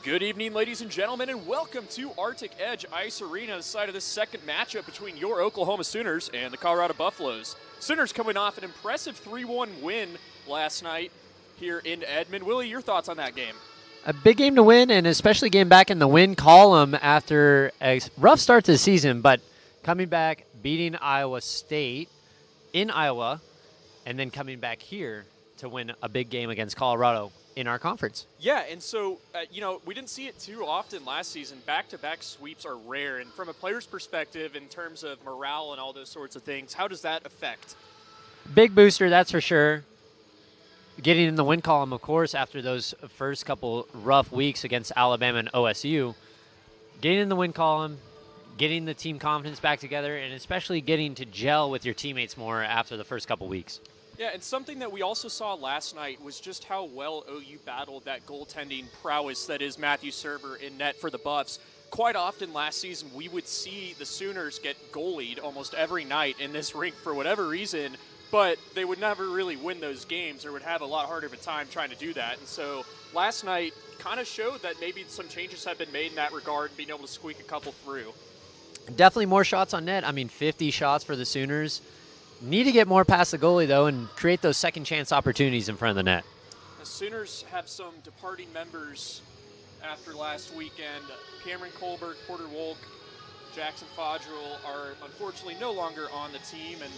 Good evening, ladies and gentlemen, and welcome to Arctic Edge Ice Arena, the site of this second matchup between your Oklahoma Sooners and the Colorado Buffaloes. Sooners coming off an impressive 3-1 win last night here in Edmond. Willie, your thoughts on that game? A big game to win, and especially getting back in the win column after a rough start to the season, but coming back, beating Iowa State in Iowa, and then coming back here to win a big game against Colorado in our conference. Yeah, and so, we didn't see it too often last season. Back-to-back sweeps are rare, and from a player's perspective, in terms of morale and all those sorts of things, how does that affect? Big booster, that's for sure. Getting in the win column, of course, after those first couple rough weeks against Alabama and OSU. Getting in the win column, getting the team confidence back together, and especially getting to gel with your teammates more after the first couple weeks. Yeah, and something that we also saw last night was just how well OU battled that goaltending prowess that is Matthew Server in net for the Buffs. Quite often last season, we would see the Sooners get goalied almost every night in this rink for whatever reason, but they would never really win those games or would have a lot harder of a time trying to do that. And so last night kind of showed that maybe some changes have been made in that regard and being able to squeak a couple through. Definitely more shots on net. 50 shots for the Sooners. Need to get more past the goalie, though, and create those second chance opportunities in front of the net. The Sooners have some departing members after last weekend. Cameron Colbert, Porter Wolk, Jackson Fodrell are unfortunately no longer on the team, and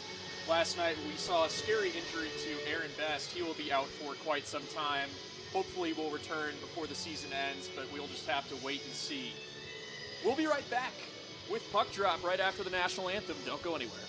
last night we saw a scary injury to Aaron Best. He will be out for quite some time. Hopefully will return before the season ends, but we'll just have to wait and see. We'll be right back with Puck Drop right after the national anthem. Don't go anywhere.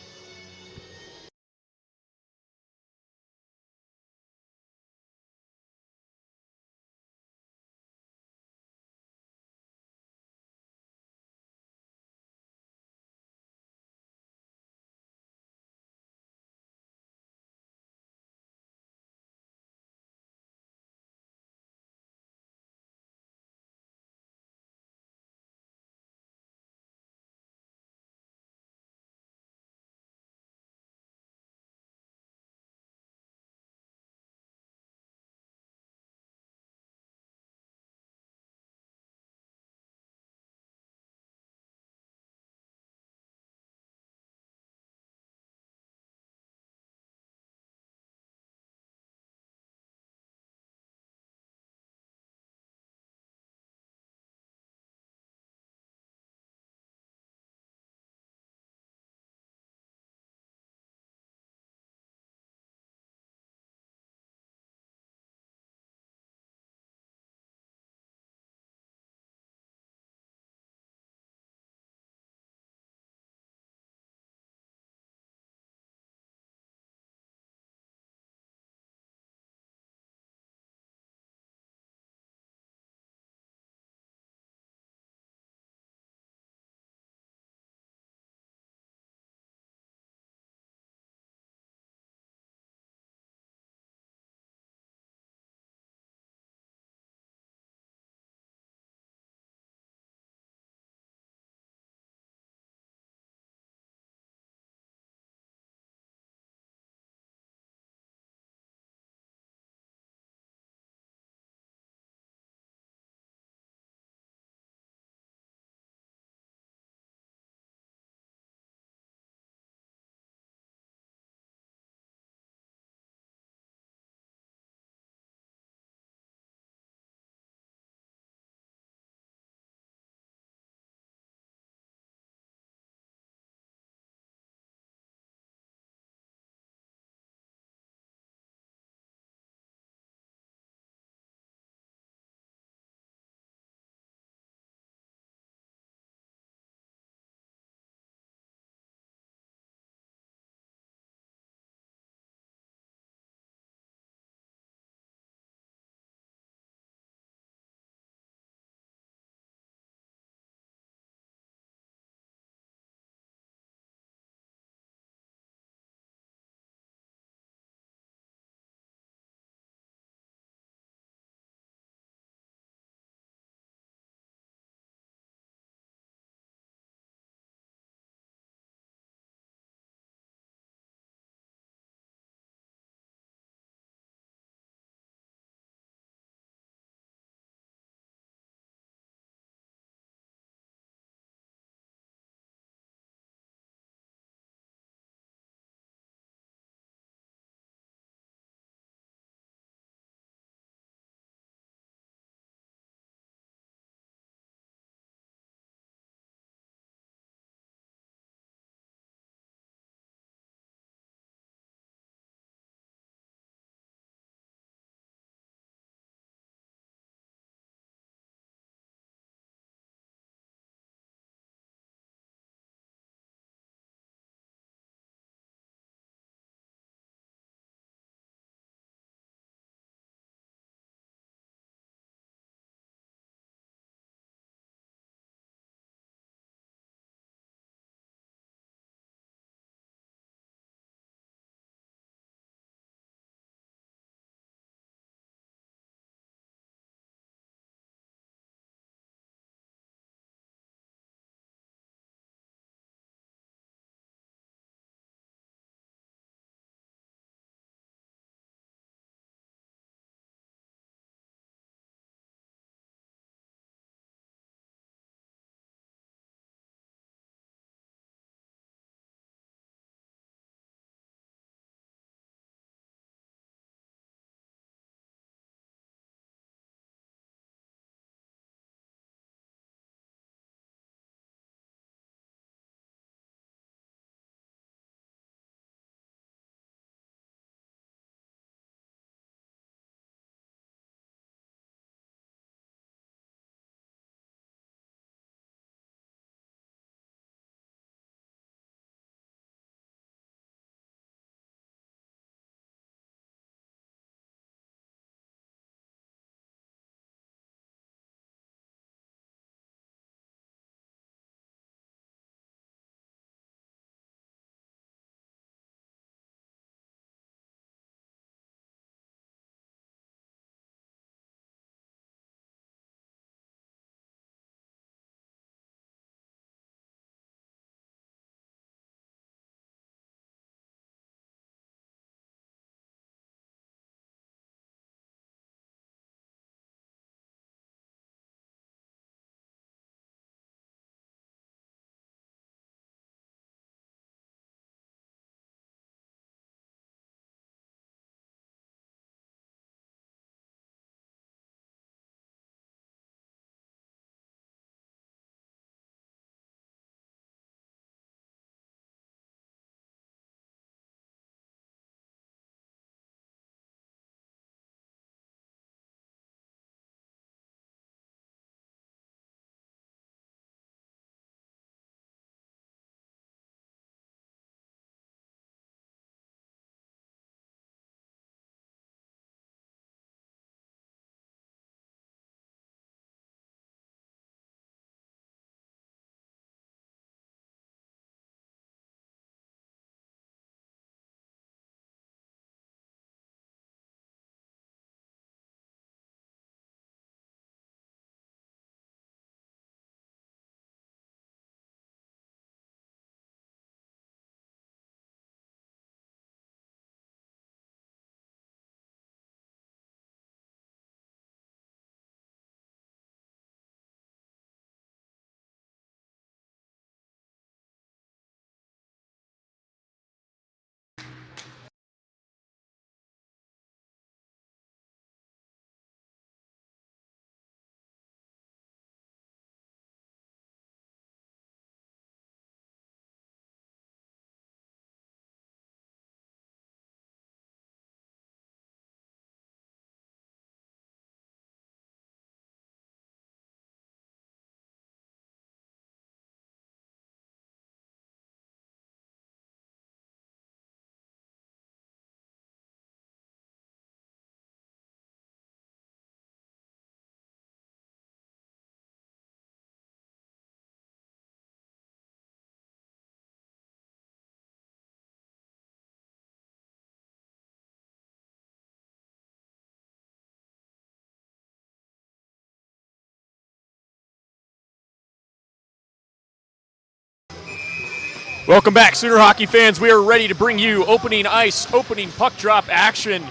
Welcome back, Sooner hockey fans. We are ready to bring you opening ice, opening puck drop action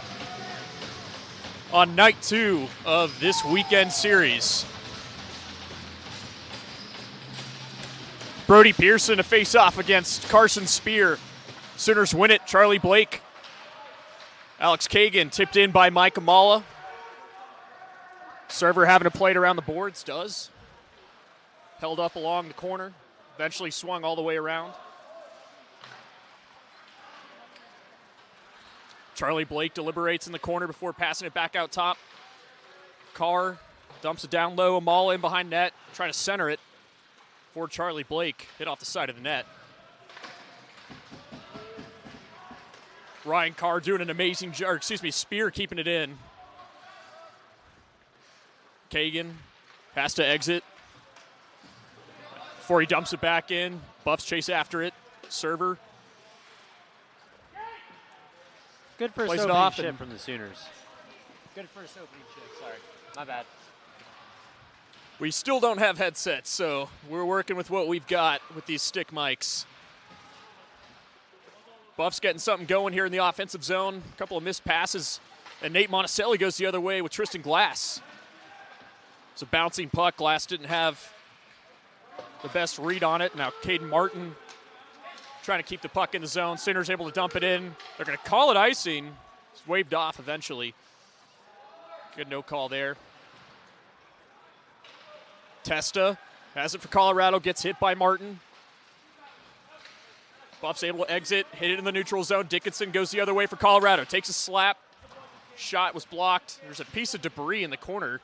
on night 2 of this weekend series. Brody Pearson to face off against Carson Spear. Sooners win it. Charlie Blake. Alex Kagan tipped in by Mike Amala. Server having to play it around the boards, does. Held up along the corner. Eventually swung all the way around. Charlie Blake deliberates in the corner before passing it back out top. Carr dumps it down low. Amala in behind net, trying to center it for Charlie Blake. Hit off the side of the net. Ryan Carr doing an amazing job. Spear keeping it in. Kagan has to exit before he dumps it back in. Buffs chase after it. Server. Good first Plays it opening off shift from the Sooners. Good first opening shift, sorry. My bad. We still don't have headsets, so we're working with what we've got with these stick mics. Buffs getting something going here in the offensive zone. A couple of missed passes, and Nate Monticelli goes the other way with Tristan Glass. It's a bouncing puck. Glass didn't have the best read on it. Now Caden Martin trying to keep the puck in the zone. Sooners able to dump it in. They're going to call it icing. It's waved off eventually. Good no call there. Testa has it for Colorado, gets hit by Martin. Buff's able to exit, hit it in the neutral zone. Dickinson goes the other way for Colorado. Takes a slap. Shot was blocked. There's a piece of debris in the corner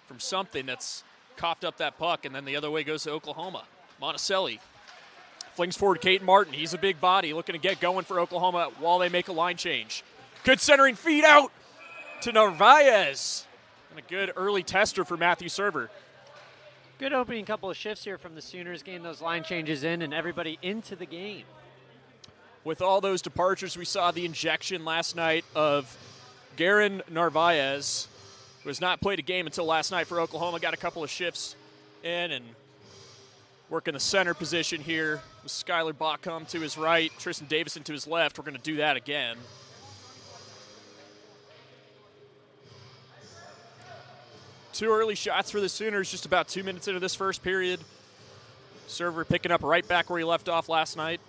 from something that's coughed up that puck, and then the other way goes to Oklahoma. Monticelli flings forward Caden Martin. He's a big body looking to get going for Oklahoma while they make a line change. Good centering feed out to Narvaez. And a good early tester for Matthew Server. Good opening couple of shifts here from the Sooners, getting those line changes in and everybody into the game. With all those departures, we saw the injection last night of Garen Narvaez, who has not played a game until last night for Oklahoma. Got a couple of shifts in and working the center position here with Skylar Bachum to his right, Tristan Davison to his left. We're going to do that again. Two early shots for the Sooners just about 2 minutes into this first period. Server picking up right back where he left off last night.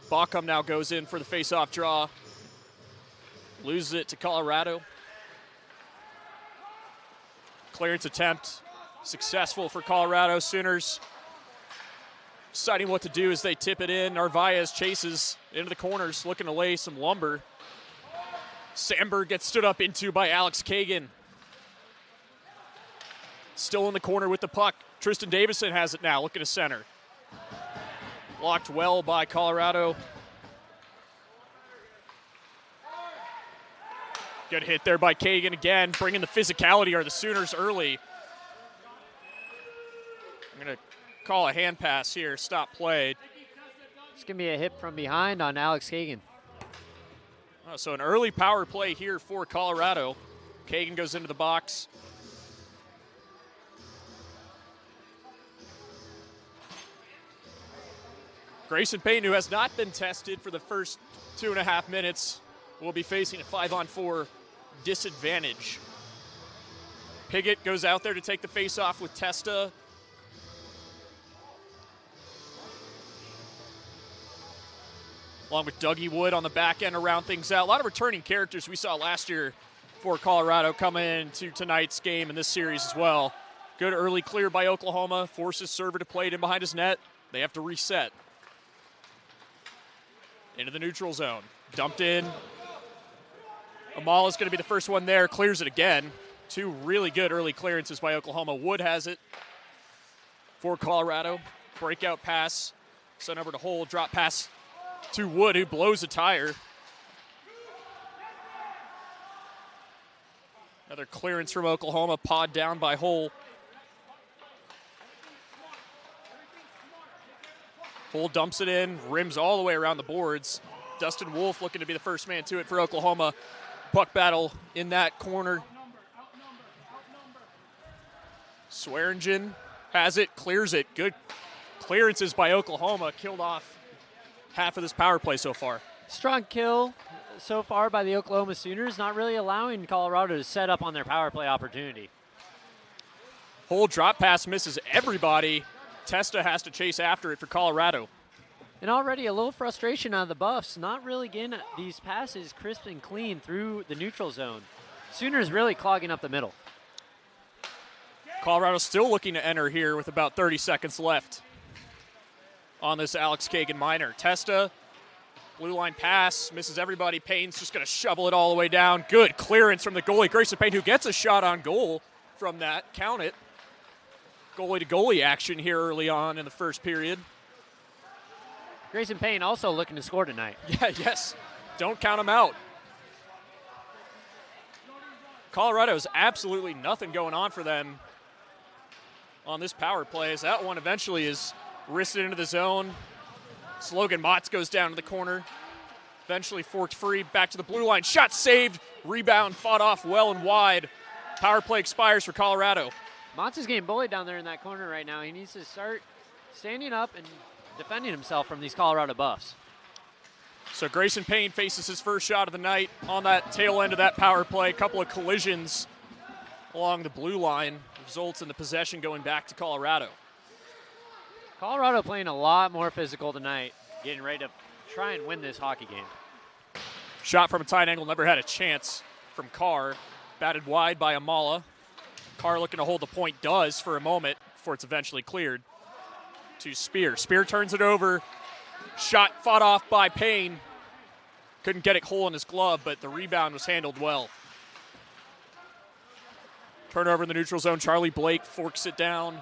Bachum now goes in for the face-off draw. Loses it to Colorado. Clearance attempt successful for Colorado. Sooners deciding what to do as they tip it in. Narvaez chases into the corners, looking to lay some lumber. Sandberg gets stood up into by Alex Kagan. Still in the corner with the puck. Tristan Davison has it now, looking to center. Blocked well by Colorado. Good hit there by Kagan again. Bringing the physicality are the Sooners early. I'm going to call a hand pass here. Stop play. It's going to be a hit from behind on Alex Kagan. Oh, so an early power play here for Colorado. Kagan goes into the box. Grayson Payton, who has not been tested for the first 2.5 minutes, will be facing a 5-on-4 disadvantage. Piggott goes out there to take the face-off with Testa. Along with Dougie Wood on the back end to round things out. A lot of returning characters we saw last year for Colorado coming into tonight's game in this series as well. Good early clear by Oklahoma. Forces Server to play it in behind his net. They have to reset. Into the neutral zone. Dumped in. Amal is going to be the first one there. Clears it again. Two really good early clearances by Oklahoma. Wood has it for Colorado. Breakout pass. Sent over to Hole. Drop pass to Wood, who blows a tire. Another clearance from Oklahoma, pawed down by Hole. Hole dumps it in, rims all the way around the boards. Dustin Wolf looking to be the first man to it for Oklahoma. Puck battle in that corner. Swearingen has it, clears it. Good clearances by Oklahoma killed off half of this power play so far. Strong kill so far by the Oklahoma Sooners, not really allowing Colorado to set up on their power play opportunity. Whole drop pass misses everybody. Testa has to chase after it for Colorado. And already a little frustration out of the Buffs, not really getting these passes crisp and clean through the neutral zone. Sooners really clogging up the middle. Colorado still looking to enter here with about 30 seconds left on this Alex Kagan minor. Testa, blue line pass, misses everybody. Payne's just going to shovel it all the way down. Good clearance from the goalie, Grayson Payne, who gets a shot on goal from that. Count it. Goalie to goalie action here early on in the first period. Grayson Payne also looking to score tonight. Yeah, yes. Don't count him out. Colorado's absolutely nothing going on for them on this power play, as that one eventually is wristed into the zone. Logan Motz goes down to the corner. Eventually forked free, back to the blue line. Shot saved, rebound fought off well and wide. Power play expires for Colorado. Motz is getting bullied down there in that corner right now. He needs to start standing up and defending himself from these Colorado Buffs. So Grayson Payne faces his first shot of the night on that tail end of that power play. A couple of collisions along the blue line results in the possession going back to Colorado. Colorado playing a lot more physical tonight, getting ready to try and win this hockey game. Shot from a tight angle, never had a chance from Carr. Batted wide by Amala. Carr looking to hold the point, does for a moment before it's eventually cleared to Spear. Spear turns it over. Shot fought off by Payne. Couldn't get it whole in his glove, but the rebound was handled well. Turnover in the neutral zone. Charlie Blake forks it down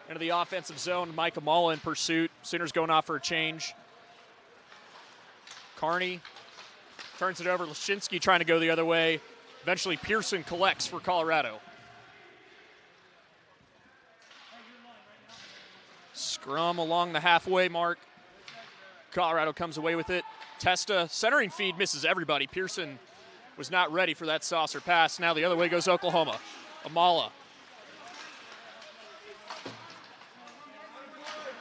into the offensive zone. Mike Amala in pursuit. Sooners going off for a change. Carney turns it over. Lashinsky trying to go the other way. Eventually Pearson collects for Colorado. Scrum along the halfway mark. Colorado comes away with it. Testa, centering feed, misses everybody. Pearson was not ready for that saucer pass. Now the other way goes Oklahoma. Amala.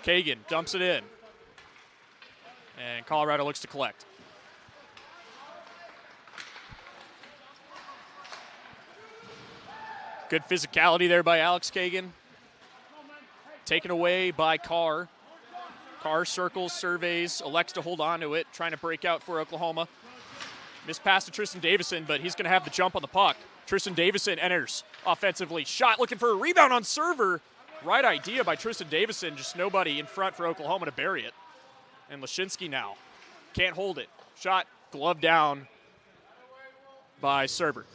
Kagan dumps it in. And Colorado looks to collect. Good physicality there by Alex Kagan. Taken away by Carr. Carr circles, surveys, elects to hold on to it, trying to break out for Oklahoma. Missed pass to Tristan Davison, but he's going to have the jump on the puck. Tristan Davison enters offensively. Shot looking for a rebound on server. Right idea by Tristan Davison, just nobody in front for Oklahoma to bury it. And Lashinsky now can't hold it. Shot gloved down by Server.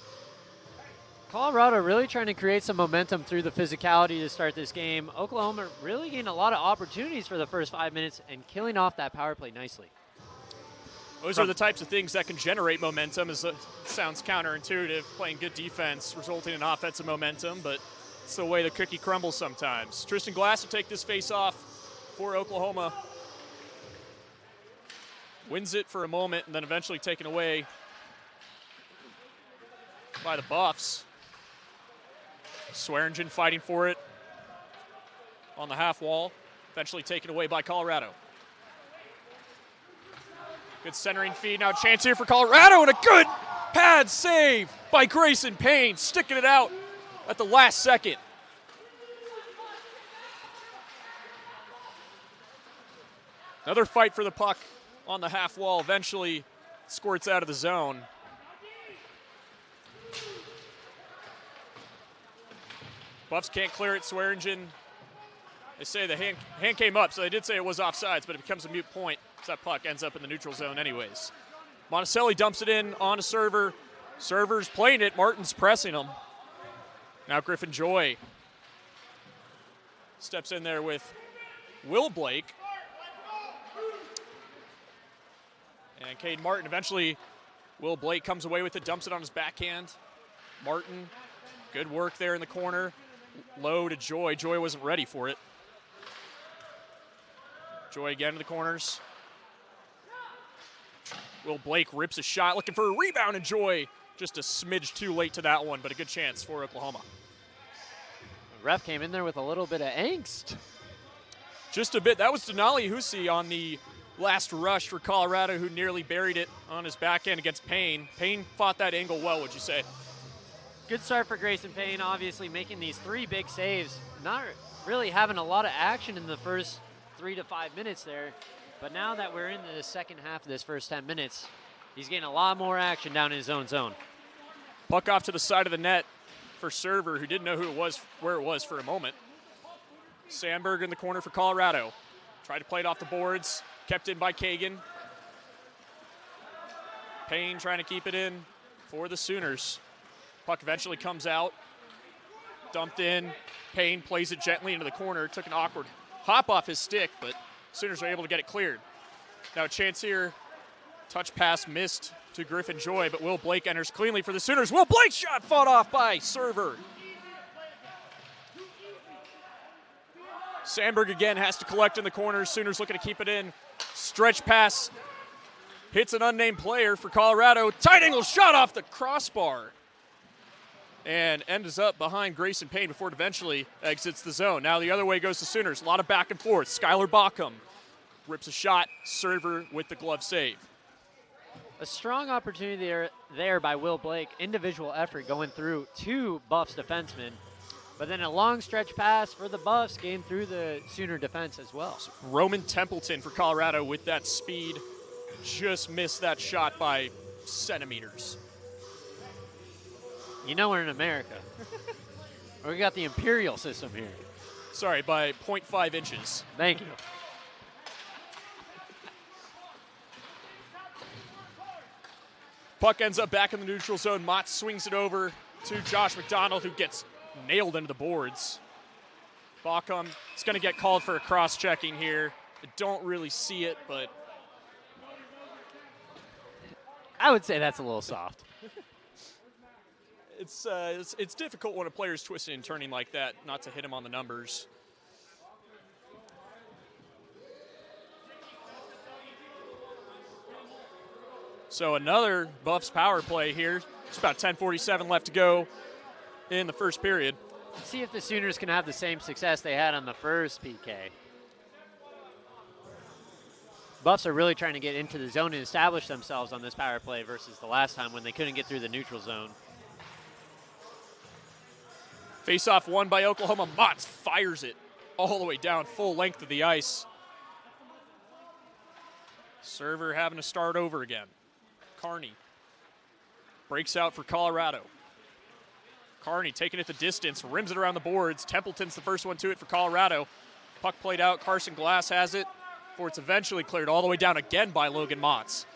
Colorado really trying to create some momentum through the physicality to start this game. Oklahoma really getting a lot of opportunities for the first 5 minutes and killing off that power play nicely. Those are the types of things that can generate momentum. It sounds counterintuitive, playing good defense, resulting in offensive momentum, but it's the way the cookie crumbles sometimes. Tristan Glass will take this face off for Oklahoma. Wins it for a moment and then eventually taken away by the Buffs. Swearingen fighting for it on the half wall, eventually taken away by Colorado. Good centering feed, now chance here for Colorado, and a good pad save by Grayson Payne, sticking it out at the last second. Another fight for the puck on the half wall, eventually squirts out of the zone. Buffs can't clear it. Swearingen, they say the hand came up, so they did say it was offsides, but it becomes a moot point as that puck ends up in the neutral zone anyways. Monticelli dumps it in on a server. Server's playing it. Martin's pressing him. Now Griffin Joy steps in there with Will Blake. And Cade Martin eventually, Will Blake comes away with it, dumps it on his backhand. Martin, good work there in the corner. Low to Joy. Joy wasn't ready for it. Joy again to the corners. Will Blake rips a shot, looking for a rebound, and Joy just a smidge too late to that one, but a good chance for Oklahoma. The ref came in there with a little bit of angst. Just a bit. That was Denali Husi on the last rush for Colorado, who nearly buried it on his backhand against Payne. Payne fought that angle well, would you say? Good start for Grayson Payne, obviously making these 3 big saves. Not really having a lot of action in the first 3 to 5 minutes there. But now that we're into the second half of this first 10 minutes, he's getting a lot more action down in his own zone. Puck off to the side of the net for Server, who didn't know where it was for a moment. Sandberg in the corner for Colorado. Tried to play it off the boards. Kept in by Kagan. Payne trying to keep it in for the Sooners. Puck eventually comes out. Dumped in. Payne plays it gently into the corner. Took an awkward hop off his stick, but Sooners are able to get it cleared. Now a chance here. Touch pass missed to Griffin Joy, but Will Blake enters cleanly for the Sooners. Will Blake's shot fought off by Server. Sandberg again has to collect in the corners. Sooners looking to keep it in. Stretch pass. Hits an unnamed player for Colorado. Tight angle shot off the crossbar. And ends up behind Grayson Payne before it eventually exits the zone. Now the other way goes to Sooners. A lot of back and forth. Skylar Bockham rips a shot. Server with the glove save. A strong opportunity there by Will Blake. Individual effort going through 2 Buffs defensemen. But then a long stretch pass for the Buffs getting through the Sooner defense as well. Roman Templeton for Colorado with that speed. Just missed that shot by centimeters. You know we're in America. We got the imperial system here. Sorry, by 0.5 inches. Thank you. Puck ends up back in the neutral zone. Mott swings it over to Josh McDonald, who gets nailed into the boards. Bockham is going to get called for a cross-checking here. I don't really see it, but I would say that's a little soft. It's difficult when a player's twisting and turning like that not to hit him on the numbers. So another Buffs power play here. Just about 10:47 left to go in the first period. See if the Sooners can have the same success they had on the first PK. Buffs are really trying to get into the zone and establish themselves on this power play versus the last time when they couldn't get through the neutral zone. Face-off won by Oklahoma. Mott fires it all the way down full length of the ice. Server having to start over again. Carney breaks out for Colorado. Carney taking it the distance, rims it around the boards. Templeton's the first one to it for Colorado. Puck played out. Carson Glass has it before it's eventually cleared all the way down again by Logan Motts.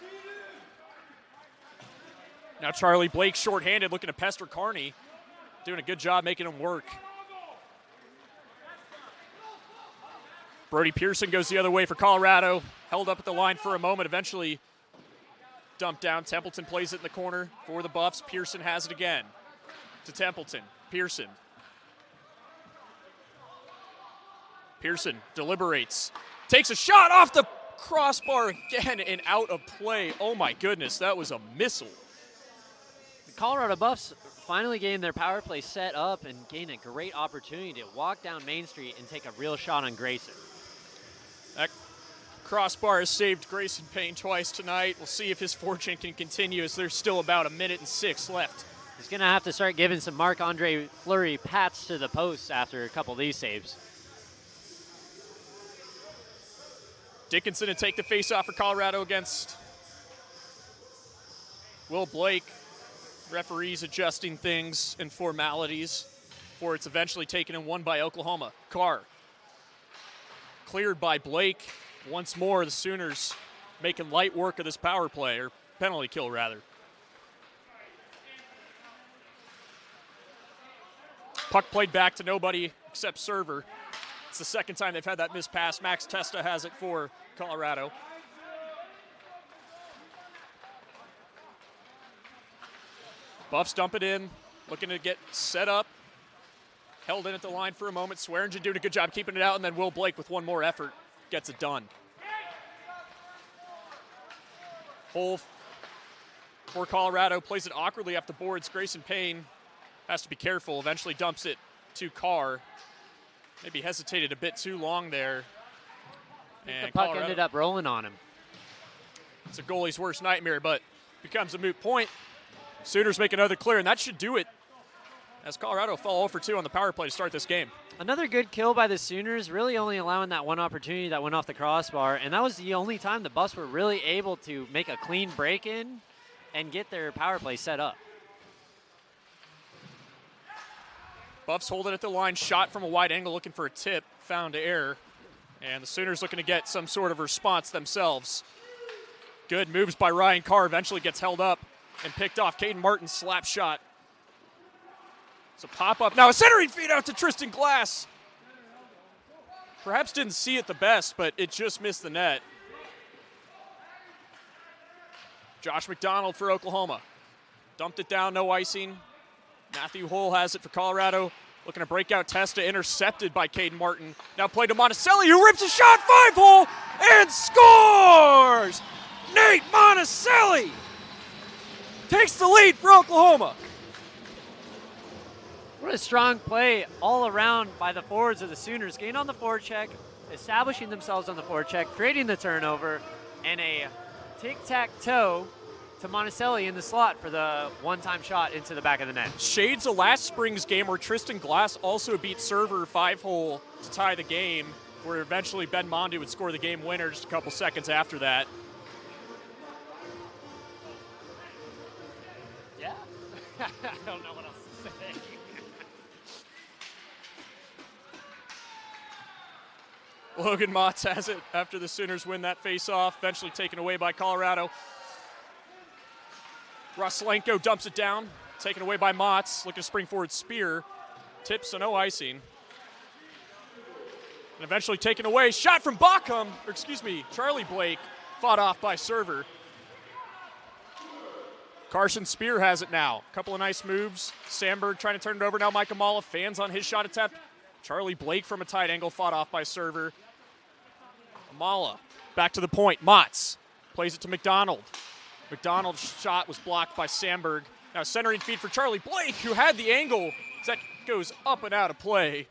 Now Charlie Blake shorthanded looking to pester Carney. Doing a good job making him work. Brody Pearson goes the other way for Colorado. Held up at the line for a moment, eventually dumped down. Templeton plays it in the corner for the Buffs. Pearson has it again to Templeton. Pearson deliberates. Takes a shot off the crossbar again and out of play. Oh my goodness, that was a missile. The Colorado Buffs finally getting their power play set up and gain a great opportunity to walk down Main Street and take a real shot on Grayson. That crossbar has saved Grayson Payne twice tonight. We'll see if his fortune can continue as there's still about 1:06 left. He's going to have to start giving some Marc-Andre Fleury pats to the posts after a couple of these saves. Dickinson to take the face-off for Colorado against Will Blake. Referees adjusting things and formalities before it's eventually taken and won by Oklahoma. Carr cleared by Blake. Once more, the Sooners making light work of this power play, or penalty kill rather. Puck played back to nobody except Server. It's the second time they've had that missed pass. Max Testa has it for Colorado. Buffs dump it in, looking to get set up. Held in at the line for a moment. Swearingen doing a good job keeping it out, and then Will Blake with one more effort gets it done. Hole for Colorado, plays it awkwardly off the boards. Grayson Payne has to be careful, eventually dumps it to Carr. Maybe hesitated a bit too long there. And the puck Colorado, ended up rolling on him. it's a goalie's worst nightmare, but becomes a moot point. Sooners make another clear, and that should do it as Colorado fall 0 for 2 on the power play to start this game. Another good kill by the Sooners, really only allowing that one opportunity that went off the crossbar, and that was the only time the Buffs were really able to make a clean break-in and get their power play set up. Buffs hold it at the line, shot from a wide angle looking for a tip, found to error, and the Sooners looking to get some sort of response themselves. Good moves by Ryan Carr, eventually gets held up and picked off. Caden Martin's slap shot. It's a pop-up. Now a centering feed out to Tristan Glass. Perhaps didn't see it the best, but it just missed the net. Josh McDonald for Oklahoma. Dumped it down, no icing. Matthew Hull has it for Colorado. Looking to break out Testa, intercepted by Caden Martin. Now played to Monticelli, who rips a shot, 5-hole, and scores! Nate Monticelli takes the lead for Oklahoma. What a strong play all around by the forwards of the Sooners. Getting on the forecheck, establishing themselves on the forecheck, creating the turnover, and a tic-tac-toe to Monticelli in the slot for the one-time shot into the back of the net. Shades of last spring's game where Tristan Glass also beat Server 5-hole to tie the game, where eventually Ben Mondi would score the game winner just a couple seconds after that. Yeah. I don't know what else to say. Logan Motz has it after the Sooners win that face-off, eventually taken away by Colorado. Roslenko dumps it down, taken away by Motz, looking to spring forward spear, tips so no icing. And eventually taken away, shot from Charlie Blake, fought off by Server. Carson Spear has it now. A couple of nice moves. Sandberg trying to turn it over. Now Mike Amala fans on his shot attempt. Charlie Blake from a tight angle, fought off by Server. Amala back to the point. Motz plays it to McDonald. McDonald's shot was blocked by Sandberg. Now centering feed for Charlie Blake, who had the angle. That goes up and out of play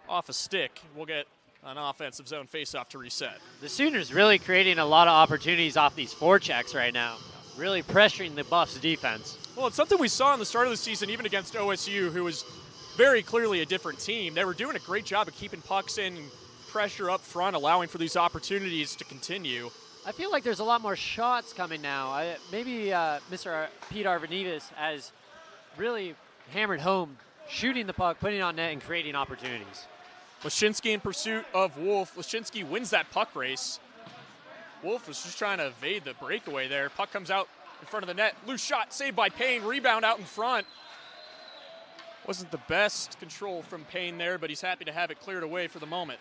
off a stick. We'll get an offensive zone faceoff to reset. The Sooners really creating a lot of opportunities off these forechecks right now. Really pressuring the Buffs defense. Well, it's something we saw in the start of the season, even against OSU, who was very clearly a different team. They were doing a great job of keeping pucks in, pressure up front, allowing for these opportunities to continue. I feel like there's a lot more shots coming now. Maybe Mr. Pete Arvanitis has really hammered home, shooting the puck, putting it on net, and creating opportunities. Lashinsky in pursuit of Wolf. Lashinsky wins that puck race. Wolf was just trying to evade the breakaway there. Puck comes out in front of the net. Loose shot, saved by Payne. Rebound out in front. Wasn't the best control from Payne there, but he's happy to have it cleared away for the moment.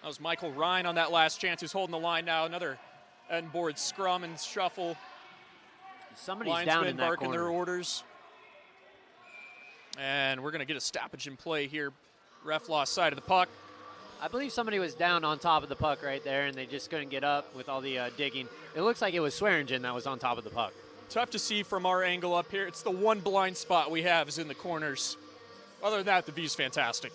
That was Michael Ryan on that last chance, who's holding the line now. Another end board scrum and shuffle. Somebody's down in that barking corner. their orders. And we're going to get a stoppage in play here. Ref lost sight of the puck. I believe somebody was down on top of the puck right there, and they just couldn't get up with all the digging. It looks like it was Swearingen that was on top of the puck. Tough to see from our angle up here. It's the one blind spot we have is in the corners. Other than that, the view's fantastic.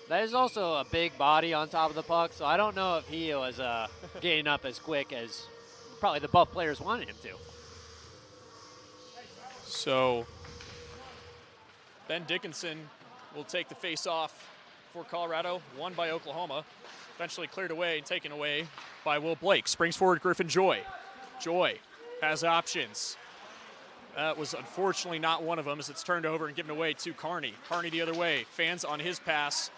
That is also a big body on top of the puck, so I don't know if he was getting up as quick as probably the Buff players wanted him to. So Ben Dickinson will take the face-off for Colorado, won by Oklahoma. Eventually cleared away and taken away by Will Blake. Springs forward Griffin Joy. Joy has options. That was unfortunately not one of them as it's turned over and given away to Carney. Carney the other way. Fans on his pass.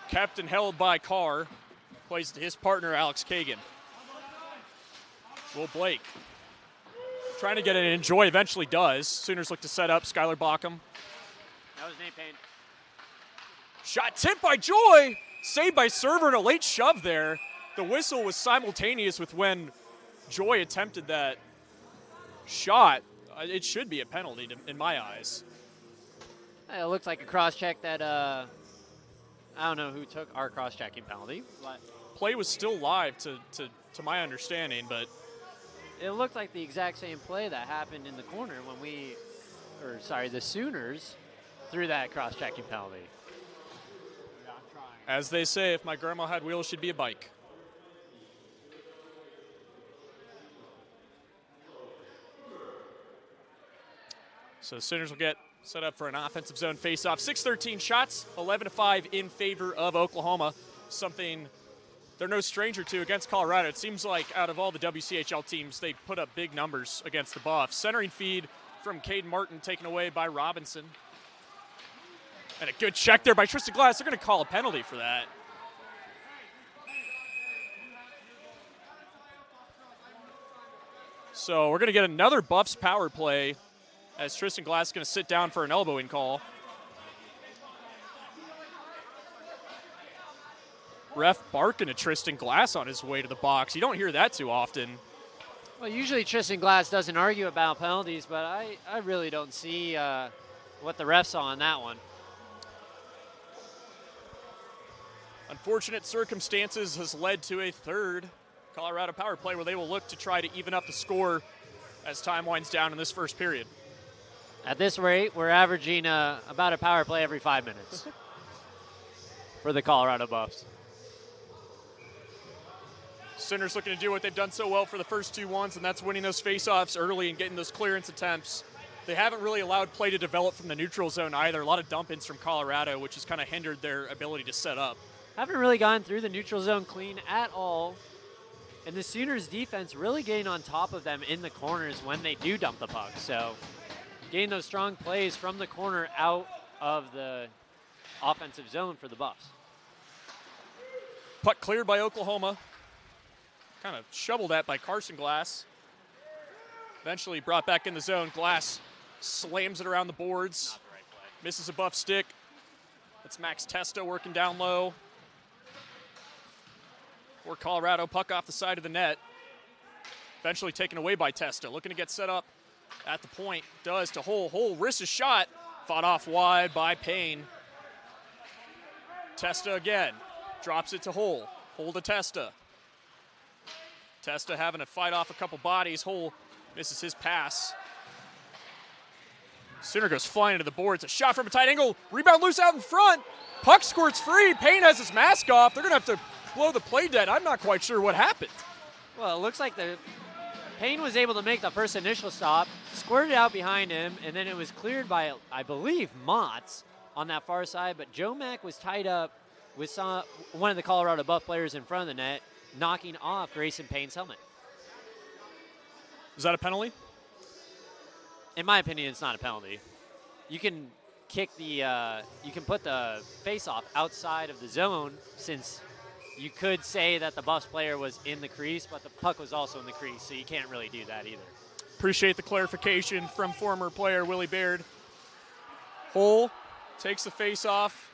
Kept and held by Carr. Plays to his partner, Alex Kagan. Will Blake trying to get it in. Joy eventually does. Sooners look to set up. Skylar Bockham. That was Nate Payne. Shot tipped by Joy. Saved by Server and a late shove there. The whistle was simultaneous with when Joy attempted that shot. It should be a penalty in my eyes. It looks like a cross-check that, I don't know who took our cross-checking penalty. But play was still live to my understanding, but it looked like the exact same play that happened in the corner when the Sooners threw that cross-checking penalty. As they say, if my grandma had wheels, she'd be a bike. So the Sooners will get set up for an offensive zone faceoff. 6-13 shots, 11-5 in favor of Oklahoma. Something they're no stranger to against Colorado. It seems like out of all the WCHL teams, they put up big numbers against the Buffs. Centering feed from Caden Martin, taken away by Robinson. And a good check there by Tristan Glass. They're going to call a penalty for that. So we're going to get another Buffs power play as Tristan Glass is going to sit down for an elbowing call. Ref barking at Tristan Glass on his way to the box. You don't hear that too often. Well, usually Tristan Glass doesn't argue about penalties, but I really don't see what the ref saw on that one. Unfortunate circumstances has led to a third Colorado power play where they will look to try to even up the score as time winds down in this first period. At this rate, we're averaging about a power play every 5 minutes for the Colorado Buffs. Sooners looking to do what they've done so well for the first 2-1s, and that's winning those faceoffs early and getting those clearance attempts. They haven't really allowed play to develop from the neutral zone either. A lot of dump-ins from Colorado, which has kind of hindered their ability to set up. Haven't really gone through the neutral zone clean at all. And the Sooners defense really getting on top of them in the corners when they do dump the puck. So getting those strong plays from the corner out of the offensive zone for the Buffs. Puck cleared by Oklahoma. Kind of shoveled at by Carson Glass. Eventually brought back in the zone. Glass slams it around the boards. Misses a buff stick. That's Max Testa working down low. For Colorado, puck off the side of the net. Eventually taken away by Testa. Looking to get set up at the point. Does to Hull. Hull risks a shot. Fought off wide by Payne. Testa again. Drops it to Hull. Hull to Testa. Testa having to fight off a couple bodies. Hull misses his pass. Sooner goes flying to the boards. A shot from a tight angle. Rebound loose out in front. Puck squirts free. Payne has his mask off. They're going to have to blow the play dead. I'm not quite sure what happened. Well, it looks like Payne was able to make the first initial stop, squirted out behind him, and then it was cleared by, I believe, Motts on that far side. But Joe Mack was tied up with one of the Colorado Buff players in front of the net, knocking off Grayson Payne's helmet. Is that a penalty? In my opinion, it's not a penalty. You can put the face-off outside of the zone, since you could say that the Buffs player was in the crease, but the puck was also in the crease, so you can't really do that either. Appreciate the clarification from former player Willie Baird. Hull takes the face-off.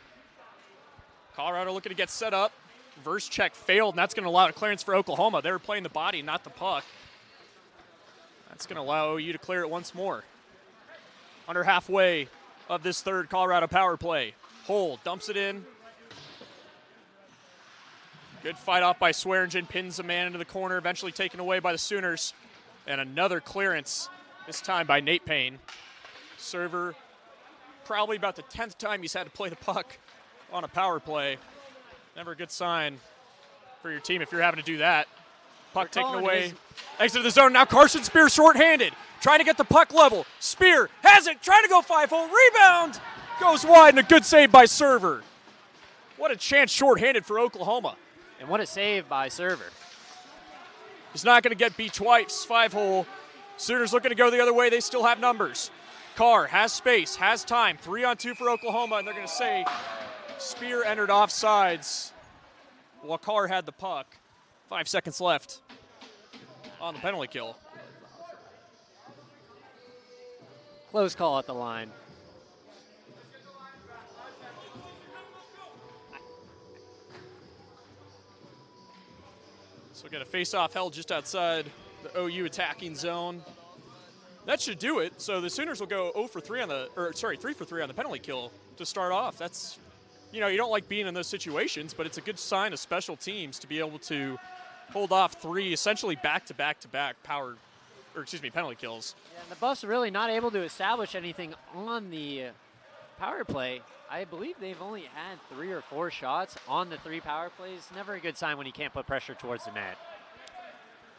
Colorado looking to get set up. Reverse check failed, and that's going to allow a clearance for Oklahoma. They were playing the body, not the puck. That's going to allow you to clear it once more. Under halfway of this third Colorado power play. Hull dumps it in. Good fight off by Swearingen, pins a man into the corner, eventually taken away by the Sooners. And another clearance, this time by Nate Payne. Server, probably about the 10th time he's had to play the puck on a power play. Never a good sign for your team if you're having to do that. Puck taken away. Exit of the zone. Now Carson Spear shorthanded. Trying to get the puck level. Spear has it. Trying to go 5-hole. Rebound. Goes wide and a good save by Server. What a chance shorthanded for Oklahoma. And what a save by Server. He's not going to get beat twice. 5-hole. Sooners looking to go the other way. They still have numbers. Carr has space, has time. 3-on-2 for Oklahoma, and they're going to say Spear entered offsides while Carr had the puck. 5 seconds left on the penalty kill. Close call at the line. So we got a face-off held just outside the OU attacking zone. That should do it. So the Sooners will go 3 for 3 on the penalty kill to start off. That's, you don't like being in those situations, but it's a good sign of special teams to be able to hold off 3 essentially back-to-back-to-back penalty kills. Yeah, and the Buffs are really not able to establish anything on the power play, I believe they've only had 3 or 4 shots on the 3 power plays. Never a good sign when you can't put pressure towards the net.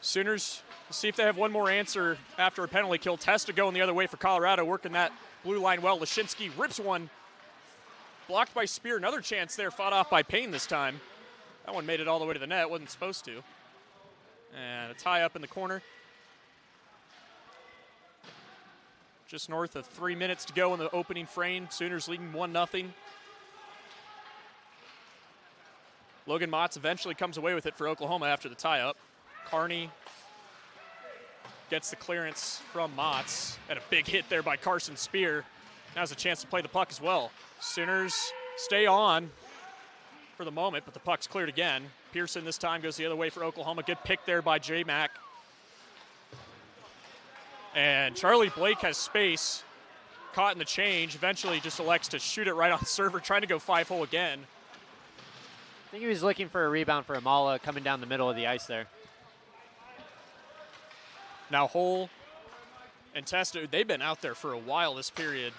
Sooners, we'll see if they have one more answer after a penalty kill. Testa going the other way for Colorado, working that blue line well. Lashinsky rips one. Blocked by Spear. Another chance there, fought off by Payne this time. That one made it all the way to the net. Wasn't supposed to. And a tie up in the corner. Just north of 3 minutes to go in the opening frame. Sooners leading 1-0. Logan Motts eventually comes away with it for Oklahoma after the tie-up. Carney gets the clearance from Motts. And a big hit there by Carson Spear. Now has a chance to play the puck as well. Sooners stay on for the moment, but the puck's cleared again. Pearson this time goes the other way for Oklahoma. Good pick there by J-Mac. And Charlie Blake has space, caught in the change, eventually just elects to shoot it right on server, trying to go 5-hole again. I think he was looking for a rebound for Amala coming down the middle of the ice there. Now Hole and Testa, they've been out there for a while this period.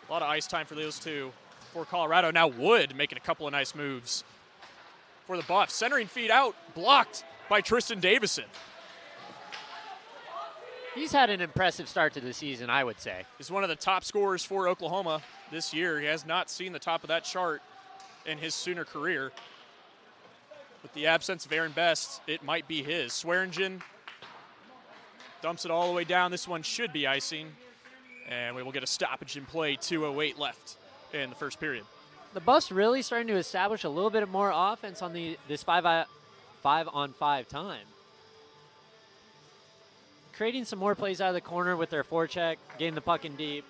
A lot of ice time for those two. For Colorado, now Wood making a couple of nice moves for the Buffs. Centering feed out, blocked by Tristan Davison. He's had an impressive start to the season, I would say. He's one of the top scorers for Oklahoma this year. He has not seen the top of that chart in his Sooner career. With the absence of Aaron Best, it might be his. Swearingen dumps it all the way down. This one should be icing. And we will get a stoppage in play, 2:08 left in the first period. The Buffs really starting to establish a little bit more offense on this 5-on-5 time. Creating some more plays out of the corner with their forecheck, getting the puck in deep.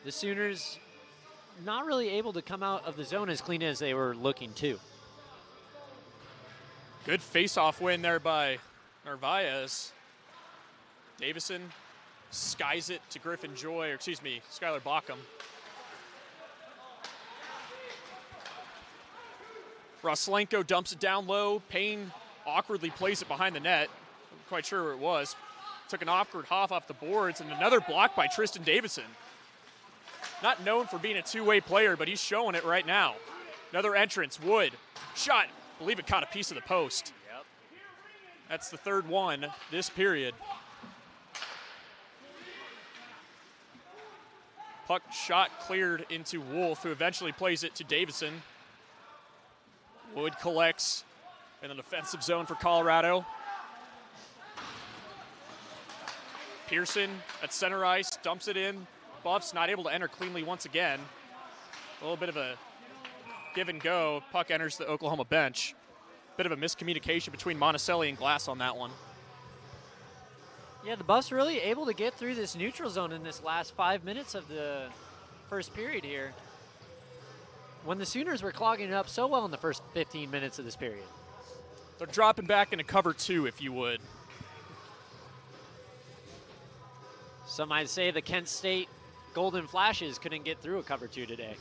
The Sooners not really able to come out of the zone as clean as they were looking to. Good face-off win there by Narvaez. Davison skies it to Griffin Joy, or excuse me, Skylar Bockham. Roslenko dumps it down low. Payne awkwardly plays it behind the net. I'm quite sure where it was. Took an awkward hop off the boards, and another block by Tristan Davison. Not known for being a two-way player, but he's showing it right now. Another entrance, Wood. Shot, I believe it caught a piece of the post. Yep. That's the third one this period. Puck shot cleared into Wolf, who eventually plays it to Davison. Wood collects in the defensive zone for Colorado. Pearson at center ice, dumps it in. Buffs not able to enter cleanly once again. A little bit of a give and go. Puck enters the Oklahoma bench. Bit of a miscommunication between Monticelli and Glass on that one. Yeah, the Buffs really able to get through this neutral zone in this last 5 minutes of the first period here, when the Sooners were clogging it up so well in the first 15 minutes of this period. They're dropping back into cover two, if you would. Some might say the Kent State Golden Flashes couldn't get through a cover two today.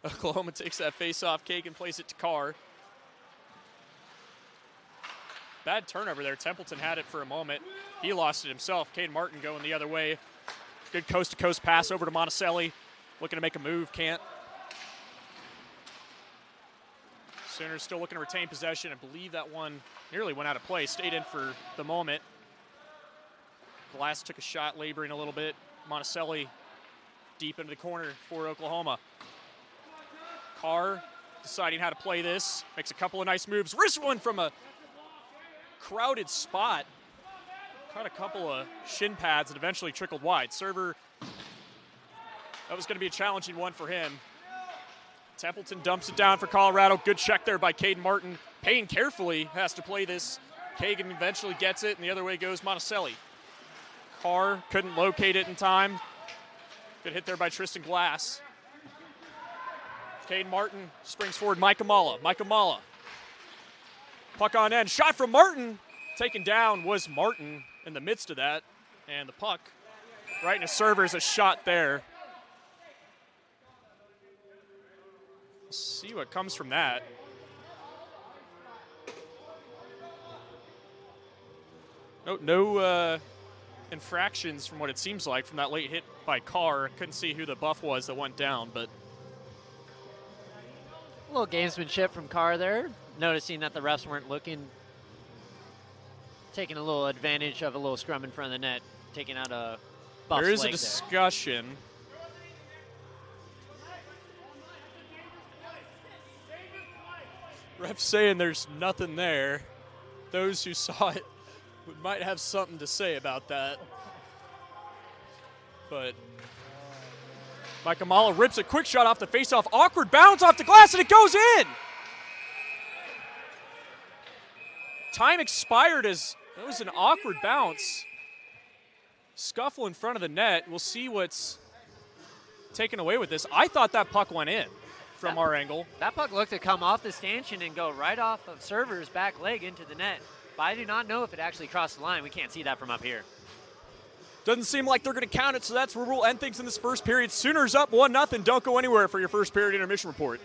Oklahoma takes that face-off, Kagan plays it to Carr. Bad turnover there. Templeton had it for a moment. He lost it himself. Cade Martin going the other way. Good coast-to-coast pass over to Monticelli. Looking to make a move, can't. Sooners still looking to retain possession. I believe that one nearly went out of play. Stayed in for the moment. Glass took a shot, laboring a little bit. Monticelli deep into the corner for Oklahoma. Carr deciding how to play this. Makes a couple of nice moves. Wrist one from a crowded spot. Caught a couple of shin pads and eventually trickled wide. Server, that was going to be a challenging one for him. Templeton dumps it down for Colorado. Good check there by Caden Martin. Payne carefully has to play this. Kagan eventually gets it, and the other way goes Monticelli. Carr couldn't locate it in time. Good hit there by Tristan Glass. Caden Martin springs forward. Mike Amala. Puck on end. Shot from Martin. Taken down was Martin in the midst of that. And the puck right in his server's a shot there. Let's see what comes from that. No infractions from what it seems like from that late hit by Carr. Couldn't see who the buff was that went down, but A little gamesmanship from Carr there, noticing that the refs weren't looking, taking a little advantage of a little scrum in front of the net, taking out a buff's there is a leg discussion. Ref saying there's nothing there. Those who saw it might have something to say about that. But Mike Amala rips a quick shot off the faceoff. Awkward bounce off the glass, and it goes in. Time expired as that was an awkward bounce. Scuffle in front of the net. We'll see what's taken away with this. I thought that puck went in from our angle. That puck looked to come off the stanchion and go right off of Server's back leg into the net. But I do not know if it actually crossed the line. We can't see that from up here. Doesn't seem like they're going to count it, so that's where we'll end things in this first period. Sooners up 1-0. Don't go anywhere for your first period intermission report.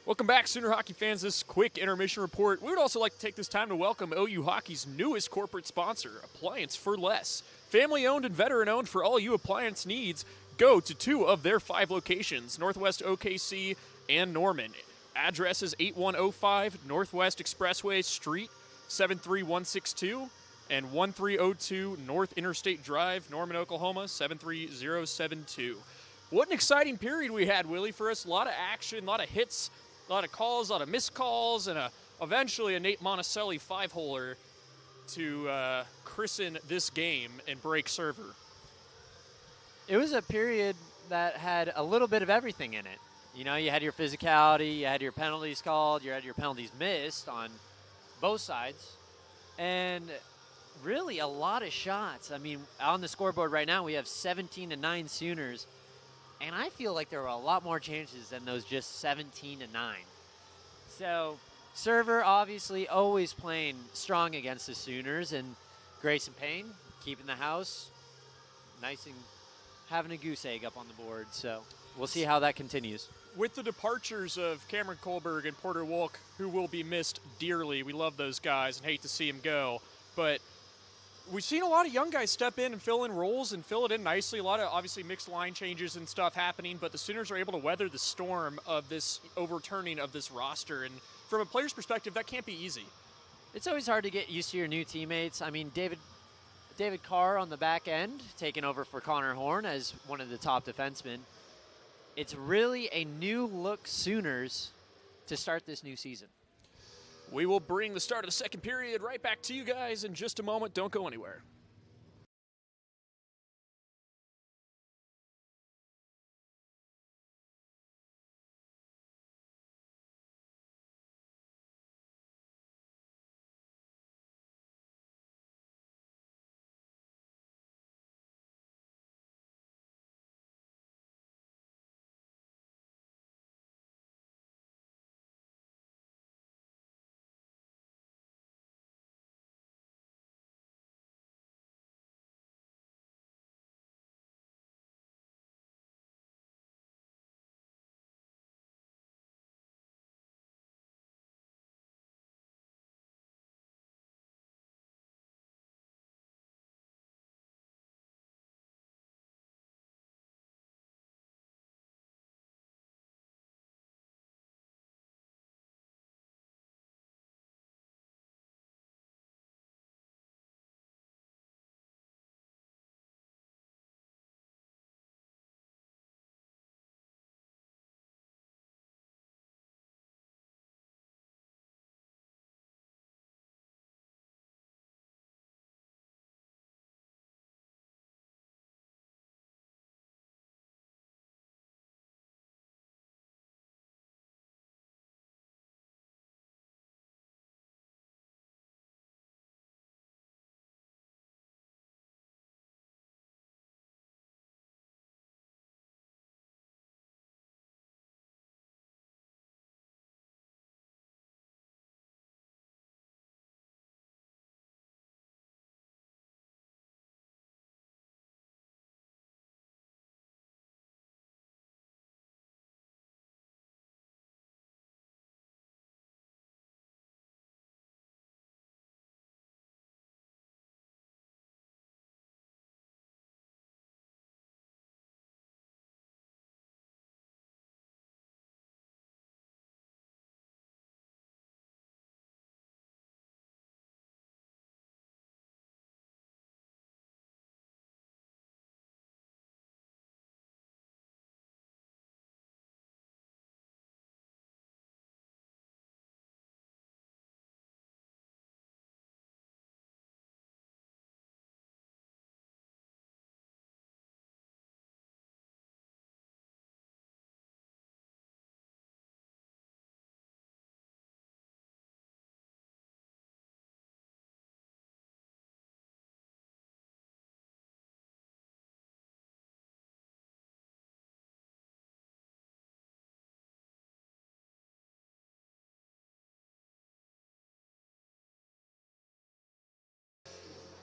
Welcome back, Sooner hockey fans. This quick intermission report. We would also like to take this time to welcome OU Hockey's newest corporate sponsor, Appliance for Less. Family-owned and veteran-owned for all you appliance needs. Go to 2 of their 5 locations, Northwest OKC and Norman. Address is 8105 Northwest Expressway Street, 73162, and 1302 North Interstate Drive, Norman, Oklahoma, 73072. What an exciting period we had, Willie, for us. A lot of action, a lot of hits, a lot of calls, a lot of missed calls, and eventually a Nate Monticelli 5-holer to christen this game and break server. It was a period that had a little bit of everything in it. You know, you had your physicality, you had your penalties called, you had your penalties missed on both sides, and really a lot of shots. I mean, on the scoreboard right now, we have 17-9 Sooners. And I feel like there were a lot more chances than those just 17-9. So, server obviously always playing strong against the Sooners, and Grayson Payne keeping the house nice and having a goose egg up on the board. So, we'll see how that continues. With the departures of Cameron Kohlberg and Porter Wolk, who will be missed dearly, we love those guys and hate to see them go, but we've seen a lot of young guys step in and fill in roles and fill it in nicely. A lot of obviously mixed line changes and stuff happening, but the Sooners are able to weather the storm of this overturning of this roster. And from a player's perspective, that can't be easy. It's always hard to get used to your new teammates. I mean, David Carr on the back end, taking over for Connor Horn as one of the top defensemen. It's really a new look Sooners to start this new season. We will bring the start of the second period right back to you guys in just a moment. Don't go anywhere.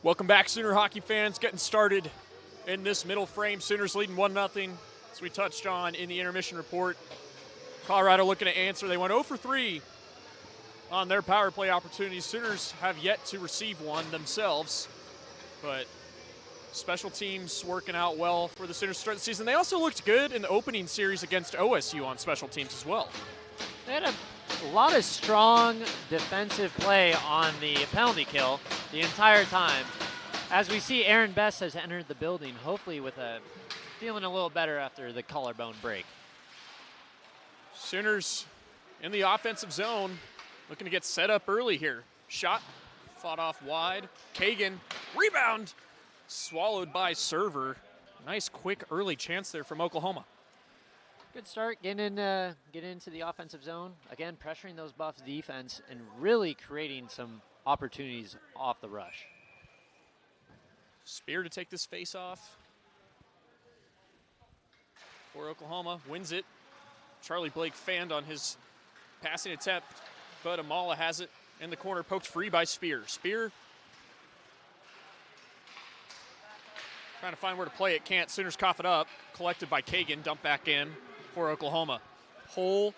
Welcome back, Sooner hockey fans. Getting started in this middle frame. Sooners leading 1-0, as we touched on in the intermission report. Colorado looking to answer. They went 0 for 3 on their power play opportunities. Sooners have yet to receive one themselves, but special teams working out well for the Sooners to start the season. They also looked good in the opening series against OSU on special teams as well. They had a lot of strong defensive play on the penalty kill the entire time. As we see, Aaron Best has entered the building, hopefully with feeling a little better after the collarbone break. Sooners in the offensive zone, looking to get set up early here. Shot, fought off wide. Kagan, rebound, swallowed by Server. Nice, quick, early chance there from Oklahoma. Good start getting into the offensive zone. Again, pressuring those Buffs defense and really creating some opportunities off the rush. Spear to take this face off for Oklahoma, wins it. Charlie Blake fanned on his passing attempt, but Amala has it in the corner, poked free by Spear. Spear trying to find where to play it, can't. Sooners cough it up, collected by Kagan, dumped back in for Oklahoma. Hole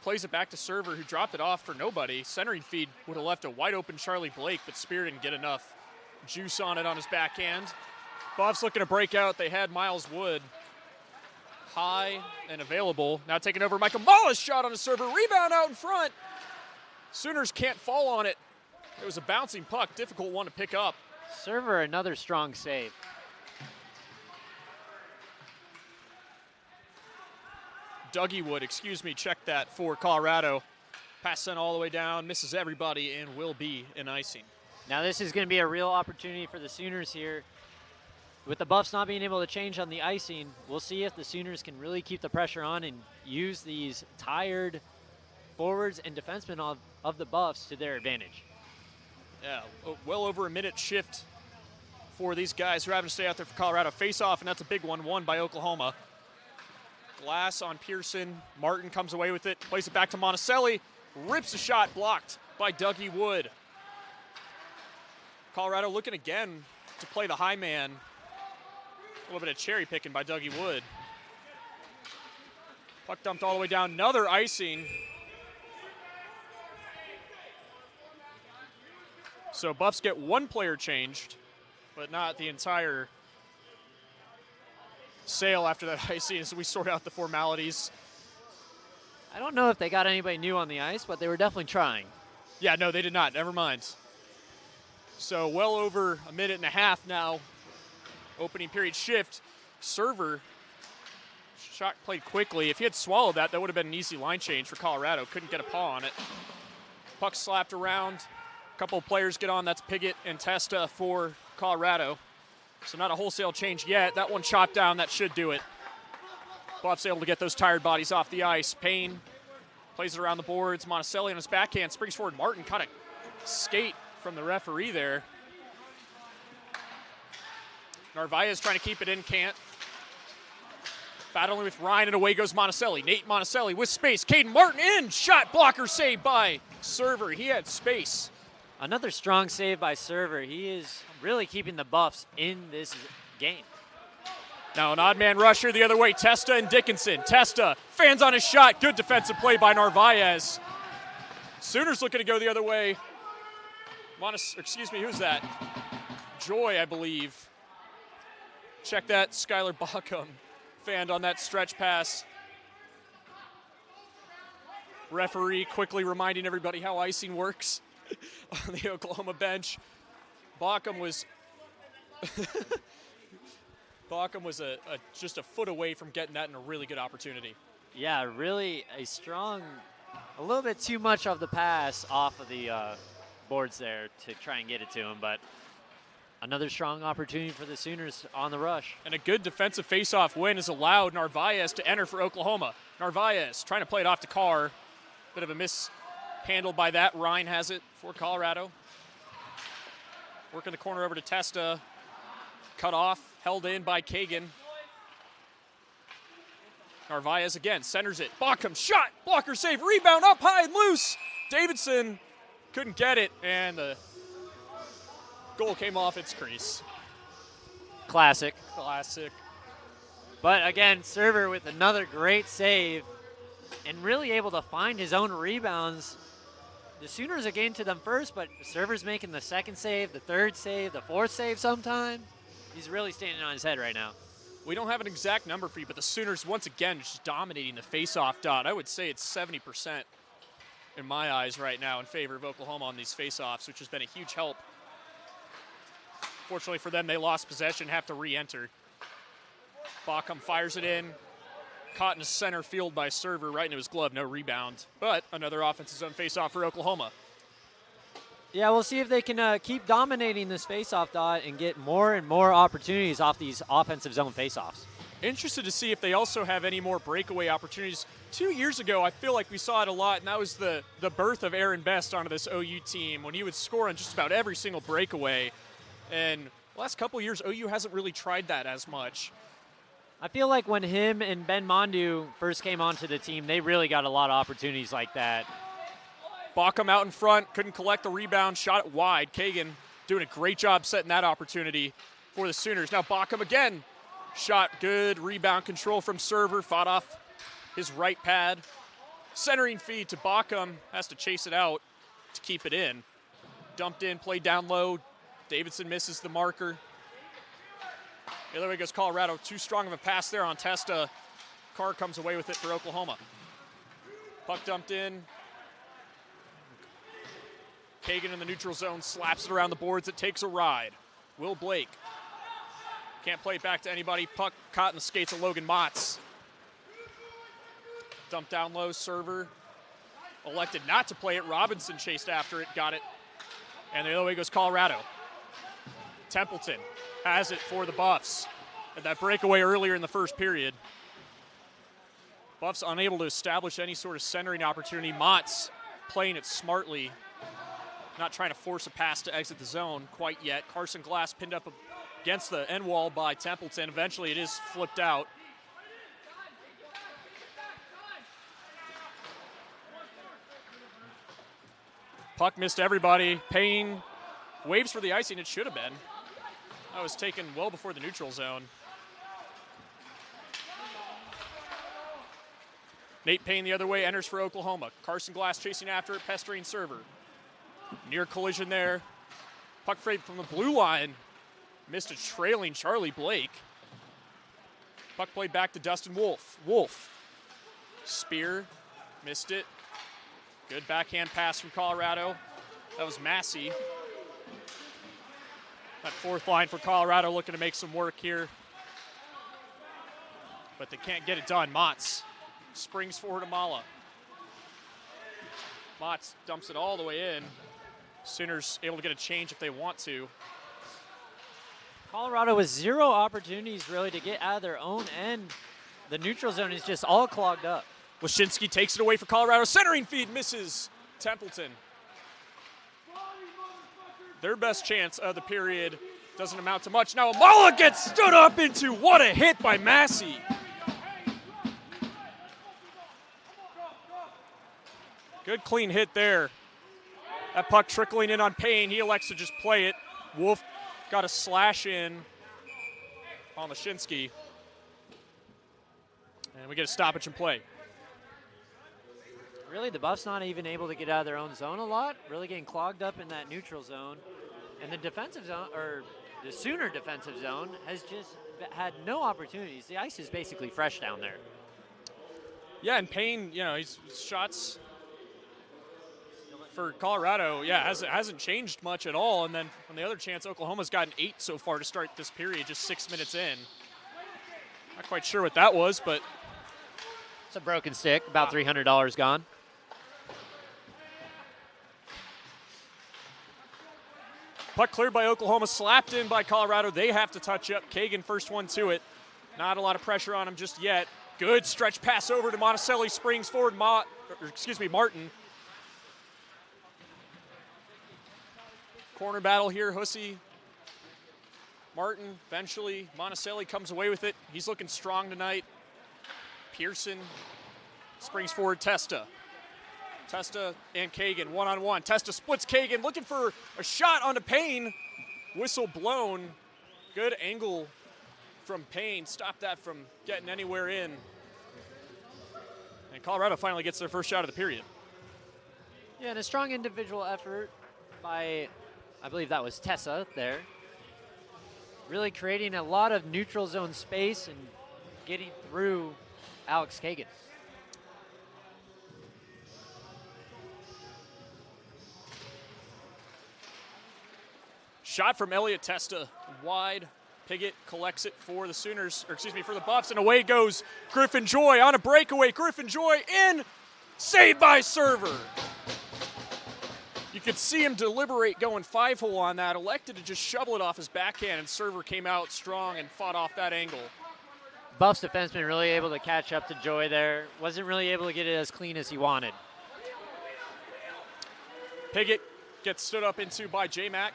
plays it back to Server, who dropped it off for nobody. Centering feed would have left a wide open Charlie Blake, but Spear didn't get enough juice on it on his backhand. Buffs looking to break out. They had Miles Wood high and available. Now taking over, Mike Amala's shot on a Server. Rebound out in front. Sooners can't fall on it. It was a bouncing puck, difficult one to pick up. Server, another strong save. Dougie Wood, check that for Colorado. Pass sent all the way down, misses everybody, and will be an icing. Now this is going to be a real opportunity for the Sooners here. With the Buffs not being able to change on the icing, we'll see if the Sooners can really keep the pressure on and use these tired forwards and defensemen of the Buffs to their advantage. Yeah, well over a minute shift for these guys who are having to stay out there for Colorado. Face off, and that's a big one, won by Oklahoma. Glass on Pearson. Martin comes away with it, plays it back to Monticelli, rips a shot, blocked by Dougie Wood. Colorado looking again to play the high man. A little bit of cherry picking by Dougie Wood. Puck dumped all the way down, another icing. So Buffs get one player changed, but not the entire sale after that icing as we sort out the formalities. I don't know if they got anybody new on the ice, but they were definitely trying. Yeah, no, they did not. Never mind. So well over a minute and a half now. Opening period shift. Server shot played quickly. If he had swallowed that, that would have been an easy line change for Colorado. Couldn't get a paw on it. Puck slapped around. A couple of players get on. That's Piggott and Testa for Colorado. So not a wholesale change yet. That one chopped down. That should do it. Buffs able to get those tired bodies off the ice. Payne plays it around the boards. Monticelli on his backhand springs forward. Martin caught a skate from the referee there. Narvaez trying to keep it in, can't. Battling with Ryan, and away goes Monticelli. Nate Monticelli with space. Caden Martin in. Shot blocker saved by Server. He had space. Another strong save by Server. He is really keeping the Buffs in this game. Now an odd man rusher the other way. Testa and Dickinson. Testa fans on his shot. Good defensive play by Narvaez. Sooners looking to go the other way. Who's that? Joy, I believe. Check that. Skylar Backham fanned on that stretch pass. Referee quickly reminding everybody how icing works on the Oklahoma bench. Backham was just a foot away from getting that in a really good opportunity. Yeah, really a little bit too much of the pass off of the boards there to try and get it to him, but another strong opportunity for the Sooners on the rush. And a good defensive faceoff win has allowed Narvaez to enter for Oklahoma. Narvaez trying to play it off to Carr. Bit of a mishandle by that. Ryan has it for Colorado. Working the corner over to Testa. Cut off, held in by Kagan. Narvaez again, centers it. Backham shot, blocker save, rebound up high and loose. Davidson couldn't get it, and the goal came off its crease. Classic. Classic. But again, Server with another great save. and really able to find his own rebounds. The Sooners are getting to them first, but the server's making the second save, the third save, the fourth save sometime. He's really standing on his head right now. We don't have an exact number for you, but the Sooners, once again, just dominating the face-off dot. I would say it's 70% in my eyes right now in favor of Oklahoma on these face-offs, which has been a huge help. Fortunately for them, they lost possession, have to re-enter. Baucom fires it in. Caught in the center field by Server, right into his glove, no rebound. But another offensive zone face-off for Oklahoma. Yeah, we'll see if they can keep dominating this face-off dot and get more and more opportunities off these offensive zone face-offs. Interested to see if they also have any more breakaway opportunities. 2 years ago, I feel like we saw it a lot, and that was the birth of Aaron Best onto this OU team when he would score on just about every single breakaway. And the last couple years, OU hasn't really tried that as much. I feel like when him and Ben Mondu first came onto the team, they really got a lot of opportunities like that. Baucom out in front, couldn't collect the rebound, shot it wide. Kagan doing a great job setting that opportunity for the Sooners. Now Baucom again, shot good, rebound control from Server, fought off his right pad. Centering feed to Baucom, has to chase it out to keep it in. Dumped in, played down low. Davidson misses the marker. The other way goes Colorado. Too strong of a pass there on Testa. Carr comes away with it for Oklahoma. Puck dumped in. Kagan in the neutral zone slaps it around the boards. It takes a ride. Will Blake. Can't play it back to anybody. Puck caught in the skates of Logan Motz. Dumped down low. Server elected not to play it. Robinson chased after it. Got it. And the other way goes Colorado. Templeton has it for the Buffs. Had that breakaway earlier in the first period. Buffs unable to establish any sort of centering opportunity. Motz playing it smartly. Not trying to force a pass to exit the zone quite yet. Carson Glass pinned up against the end wall by Templeton. Eventually it is flipped out. Puck missed everybody. Payne waves for the icing. It should have been. That was taken well before the neutral zone. Nate Payne the other way enters for Oklahoma. Carson Glass chasing after it, pestering Server. Near collision there. Puck freight from the blue line. Missed a trailing Charlie Blake. Puck played back to Dustin Wolf. Wolf. Spear. Missed it. Good backhand pass from Colorado. That was Massey. That fourth line for Colorado looking to make some work here. But they can't get it done. Motz springs forward to Mala. Motz dumps it all the way in. Sooners able to get a change if they want to. Colorado with zero opportunities really to get out of their own end. The neutral zone is just all clogged up. Wyszynski takes it away for Colorado. Centering feed misses Templeton. Their best chance of the period doesn't amount to much. Now Amala gets stood up into. What a hit by Massey. Good clean hit there. That puck trickling in on Payne. He elects to just play it. Wolf got a slash in on Wyszynski. And we get a stoppage and play. Really, the Buffs not even able to get out of their own zone a lot. Really getting clogged up in that neutral zone. And the defensive zone, or the Sooner defensive zone, has just had no opportunities. The ice is basically fresh down there. Yeah, and Payne, his shots for Colorado, hasn't changed much at all. And then on the other chance, Oklahoma's gotten 8 so far to start this period, just 6 minutes in. Not quite sure what that was, but it's a broken stick, about $300 gone. Puck cleared by Oklahoma, slapped in by Colorado. They have to touch up. Kagan first one to it. Not a lot of pressure on him just yet. Good stretch pass over to Monticelli. Springs forward, Martin. Corner battle here, Hussey. Martin, eventually, Monticelli comes away with it. He's looking strong tonight. Pearson springs forward, Testa. Testa and Kagan, one-on-one. Testa splits Kagan, looking for a shot onto Payne. Whistle blown. Good angle from Payne. Stopped that from getting anywhere in. And Colorado finally gets their first shot of the period. Yeah, and a strong individual effort by, I believe that was Tessa there. Really creating a lot of neutral zone space and getting through Alex Kagan. Shot from Elliot Testa, wide. Piggott collects it for the Sooners, or excuse me, for the Buffs, and away goes Griffin Joy on a breakaway. Griffin Joy in, saved by Server. You could see him deliberate going 5-hole on that, elected to just shovel it off his backhand, and Server came out strong and fought off that angle. Buffs defenseman really able to catch up to Joy there. Wasn't really able to get it as clean as he wanted. Piggott gets stood up into by J-Mac.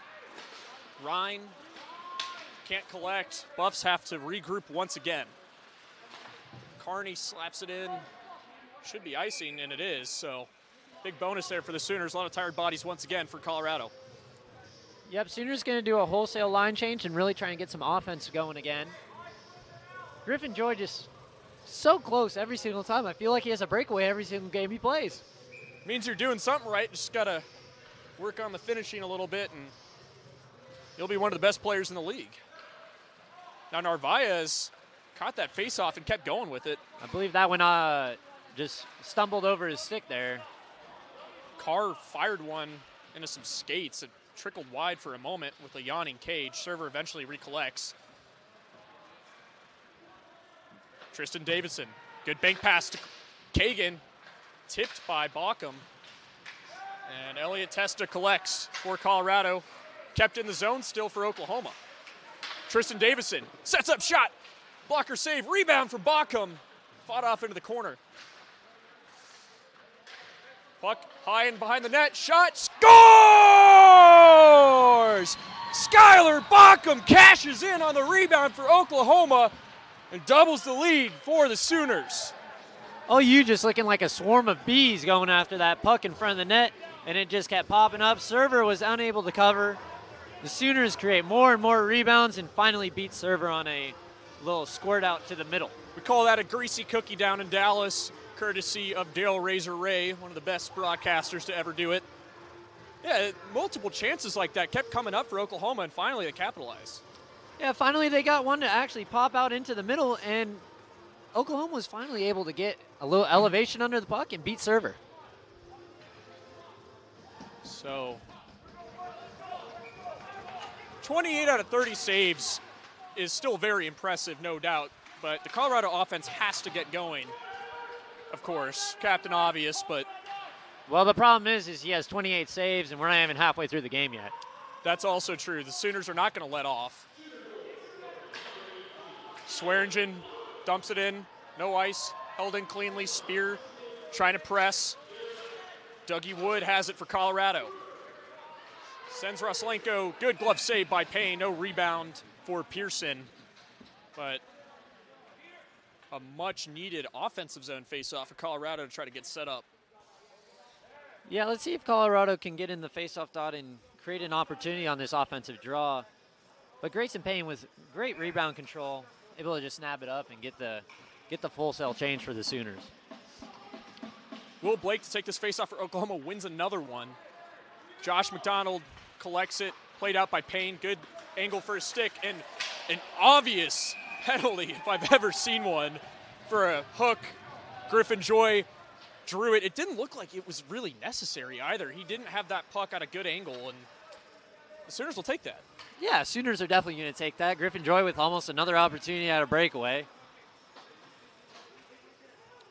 Ryan can't collect. Buffs have to regroup once again. Carney slaps it in. Should be icing, and it is, so big bonus there for the Sooners. A lot of tired bodies once again for Colorado. Yep, Sooners going to do a wholesale line change and really try and get some offense going again. Griffin Joy just so close every single time. I feel like he has a breakaway every single game he plays. Means you're doing something right. Just got to work on the finishing a little bit, and you'll be one of the best players in the league. Now Narvaez caught that face-off and kept going with it. I believe that one just stumbled over his stick there. Carr fired one into some skates. It trickled wide for a moment with a yawning cage. Server eventually recollects. Tristan Davidson, good bank pass to Kagan, tipped by Baucom. And Elliot Testa collects for Colorado, kept in the zone still for Oklahoma. Tristan Davidson sets up shot, blocker save, rebound from Baucom, fought off into the corner. Puck high and behind the net, shot, scores! Skylar Baucom cashes in on the rebound for Oklahoma and doubles the lead for the Sooners. OU just looking like a swarm of bees going after that puck in front of the net, and it just kept popping up. Server was unable to cover. The Sooners create more and more rebounds and finally beat Server on a little squirt out to the middle. We call that a greasy cookie down in Dallas, courtesy of Dale Razor Ray, one of the best broadcasters to ever do it. Yeah, multiple chances like that kept coming up for Oklahoma, and finally they capitalized. Yeah, finally they got one to actually pop out into the middle, and Oklahoma was finally able to get a little elevation under the puck and beat Server. So 28 out of 30 saves is still very impressive, no doubt, but the Colorado offense has to get going, of course. Captain obvious, but well, the problem is he has 28 saves, and we're not even halfway through the game yet. That's also true. The Sooners are not going to let off. Swearingen dumps it in, no ice, held in cleanly. Spear trying to press. Dougie Wood has it for Colorado. Sends Roslenko, good glove save by Payne, no rebound for Pearson, but a much needed offensive zone faceoff for Colorado to try to get set up. Yeah, let's see if Colorado can get in the faceoff dot and create an opportunity on this offensive draw. But Grayson Payne with great rebound control, able to just snap it up and get the full cell change for the Sooners. Will Blake to take this faceoff for Oklahoma, wins another one. Josh McDonald collects it, played out by Payne. Good angle for his stick, and an obvious penalty, if I've ever seen one, for a hook. Griffin Joy drew it. It didn't look like it was really necessary either. He didn't have that puck at a good angle, and the Sooners will take that. Yeah, Sooners are definitely going to take that. Griffin Joy with almost another opportunity at a breakaway.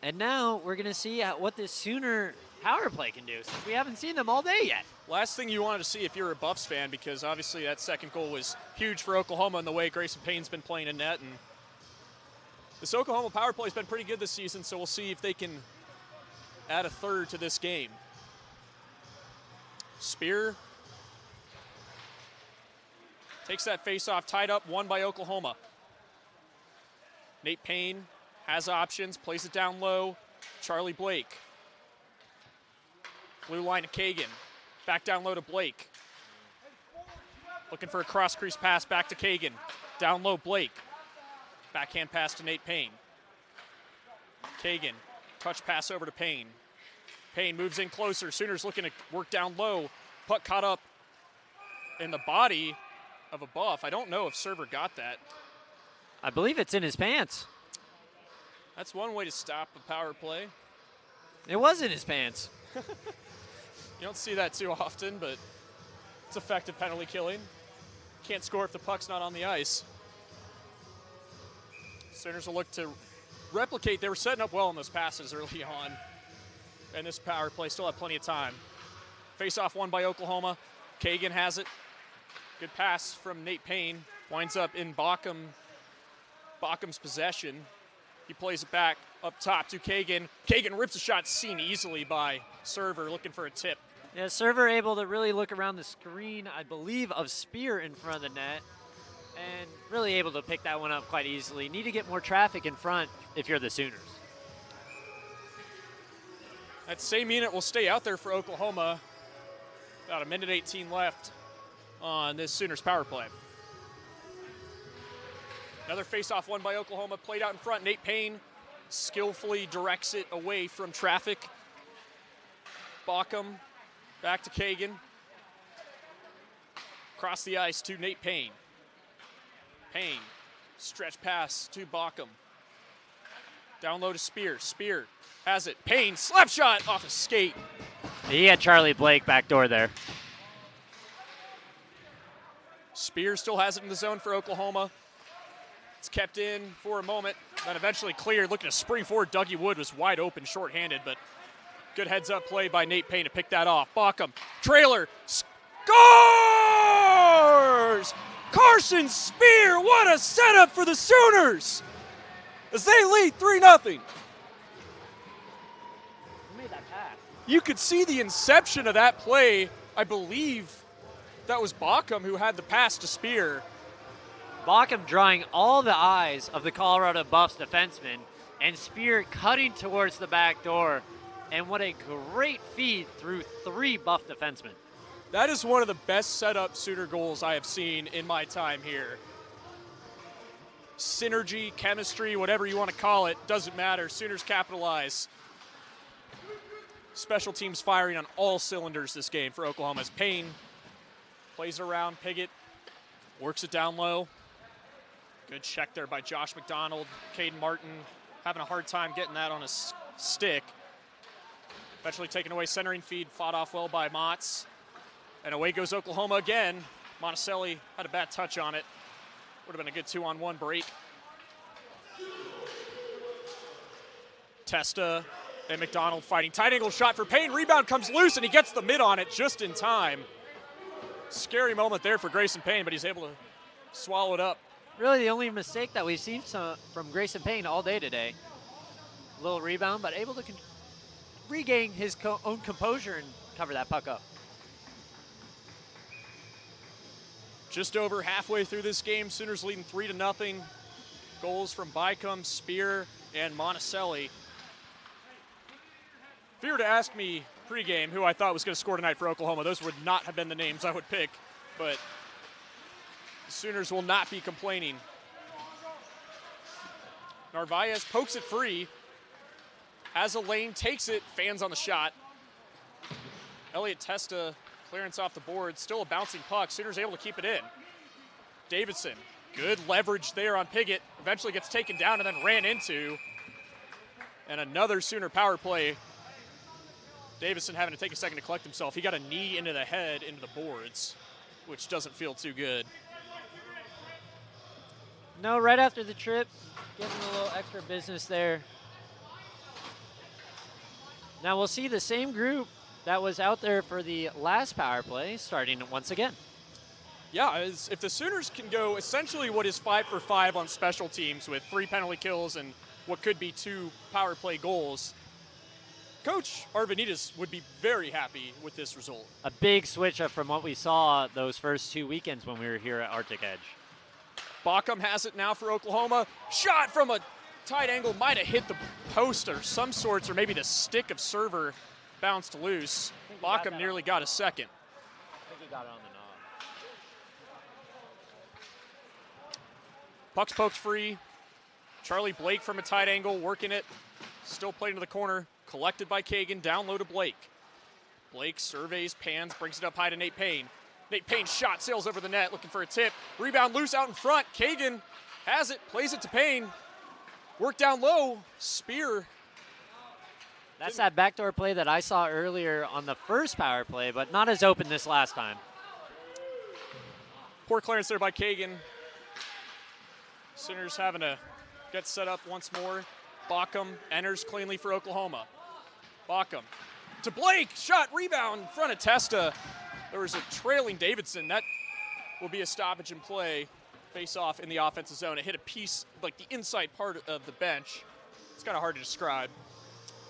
And now we're going to see what this Sooner power play can do, since we haven't seen them all day yet. Last thing you wanted to see if you're a Buffs fan, because obviously that second goal was huge for Oklahoma in the way Grayson Payne's been playing in net. And this Oklahoma power play has been pretty good this season, so we'll see if they can add a third to this game. Spear takes that face-off, tied up, won by Oklahoma. Nate Payne has options, plays it down low. Charlie Blake. Blue line to Kagan. Back down low to Blake. Looking for a cross-crease pass back to Kagan. Down low, Blake. Backhand pass to Nate Payne. Kagan Touch pass over to Payne. Payne moves in closer. Sooners looking to work down low. Puck caught up in the body of a Buff. I don't know if server got that. I believe it's in his pants. That's one way to stop a power play. It was in his pants. You don't see that too often, but it's effective penalty killing. Can't score if the puck's not on the ice. Sooners will look to replicate. They were setting up well on those passes early on. And this power play still had plenty of time. Face-off won by Oklahoma. Kagan has it. Good pass from Nate Payne. Winds up in Bachum's possession. He plays it back up top to Kagan. Kagan rips a shot seen easily by server looking for a tip. Yeah, server able to really look around the screen, I believe, of Spear in front of the net. And really able to pick that one up quite easily. Need to get more traffic in front if you're the Sooners. That same unit will stay out there for Oklahoma. About a minute 18 left on this Sooners power play. Another face-off won by Oklahoma, played out in front. Nate Payne skillfully directs it away from traffic. Bachum back to Kagan. Across the ice to Nate Payne. Payne, stretch pass to Bachum. Down low to Spear. Spear has it. Payne, slap shot off a skate. He had Charlie Blake backdoor there. Spear still has it in the zone for Oklahoma. It's kept in for a moment, then eventually cleared. Looking to spring forward. Dougie Wood was wide open, shorthanded, but good heads-up play by Nate Payne to pick that off. Bachum, trailer, scores! Carson Spear, what a setup for the Sooners! As they lead 3-0. Who made that pass? You could see the inception of that play. I believe that was Bachum who had the pass to Spear. Bachum drawing all the eyes of the Colorado Buffs defenseman, and Spear cutting towards the back door. And what a great feed through 3 Buff defensemen. That is one of the best set-up Sooner goals I have seen in my time here. Synergy, chemistry, whatever you want to call it, doesn't matter. Sooners capitalize. Special teams firing on all cylinders this game for Oklahoma's. Payne plays around Piggott, works it down low. Good check there by Josh McDonald. Caden Martin having a hard time getting that on a stick. Eventually taken away centering feed, fought off well by Motts. And away goes Oklahoma again. Monticelli had a bad touch on it. Would have been a good 2-on-1 break. Testa and McDonald fighting. Tight angle shot for Payne. Rebound comes loose, and he gets the mid on it just in time. Scary moment there for Grayson Payne, but he's able to swallow it up. Really the only mistake that we've seen from Grayson Payne all day today. A little rebound, but able to regain his own composure and cover that puck up. Just over halfway through this game, Sooners leading 3-0. Goals from Bachum, Spear, and Monticelli. If you were to ask me pregame who I thought was going to score tonight for Oklahoma, those would not have been the names I would pick, but the Sooners will not be complaining. Narvaez pokes it free. Has a lane, takes it, fans on the shot. Elliot Testa, clearance off the board, still a bouncing puck. Sooners able to keep it in. Davidson, good leverage there on Piggott. Eventually gets taken down and then ran into. And another Sooner power play. Davidson having to take a second to collect himself. He got a knee into the head, into the boards, which doesn't feel too good. No, right after the trip, getting a little extra business there. Now we'll see the same group that was out there for the last power play starting once again. Yeah, if the Sooners can go essentially what is 5 for 5 on special teams with 3 penalty kills and what could be 2 power play goals, Coach Arvanitas would be very happy with this result. A big switch up from what we saw those first 2 weekends when we were here at Arctic Edge. Bachum has it now for Oklahoma. Shot from a tight angle, might have hit the post or some sorts, or maybe the stick of server bounced loose. Bachum nearly got a second. I think he got it on the knob. Puck's poked free. Charlie Blake from a tight angle, working it. Still played into the corner. Collected by Kagan. Down low to Blake. Blake surveys, pans, brings it up high to Nate Payne. Nate Payne's shot sails over the net, looking for a tip. Rebound loose out in front. Kagan has it, plays it to Payne. Work down low. Spear. That's that backdoor play that I saw earlier on the first power play, but not as open this last time. Poor clearance there by Kagan. Sooners having to get set up once more. Bockham enters cleanly for Oklahoma. Bockham to Blake. Shot, rebound in front of Testa. There was a trailing Davidson. That will be a stoppage in play. Face off in the offensive zone. It hit a piece, like the inside part of the bench. It's kind of hard to describe.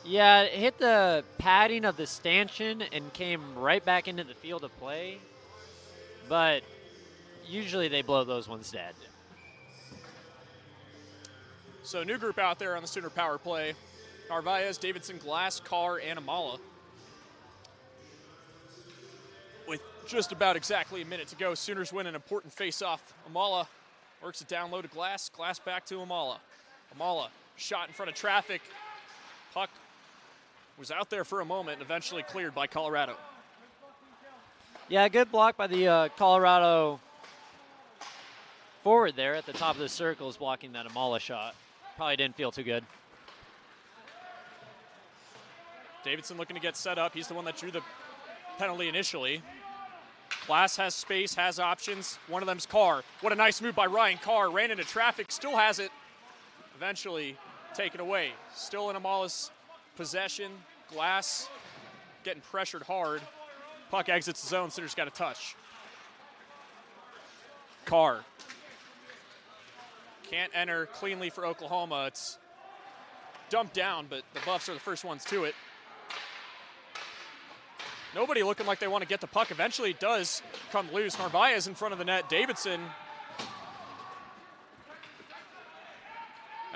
Yeah, it hit the padding of the stanchion and came right back into the field of play. But usually they blow those ones dead. So new group out there on the Sooner power play. Narvaez, Davidson, Glass, Carr, and Amala. With just about exactly a minute to go, Sooners win an important face-off. Amala works it down low to Glass. Glass back to Amala. Amala, shot in front of traffic. Puck was out there for a moment and eventually cleared by Colorado. Yeah, good block by the Colorado forward there at the top of the circles, blocking that Amala shot. Probably didn't feel too good. Davidson looking to get set up. He's the one that drew the penalty initially. Glass has space, has options. One of them's Carr. What a nice move by Ryan Carr. Ran into traffic, still has it. Eventually taken away. Still in Amala's possession. Glass getting pressured hard. Puck exits the zone. Sooners got a touch. Carr can't enter cleanly for Oklahoma. It's dumped down, but the Buffs are the first ones to it. Nobody looking like they want to get the puck. Eventually it does come loose. Narvaez in front of the net. Davidson,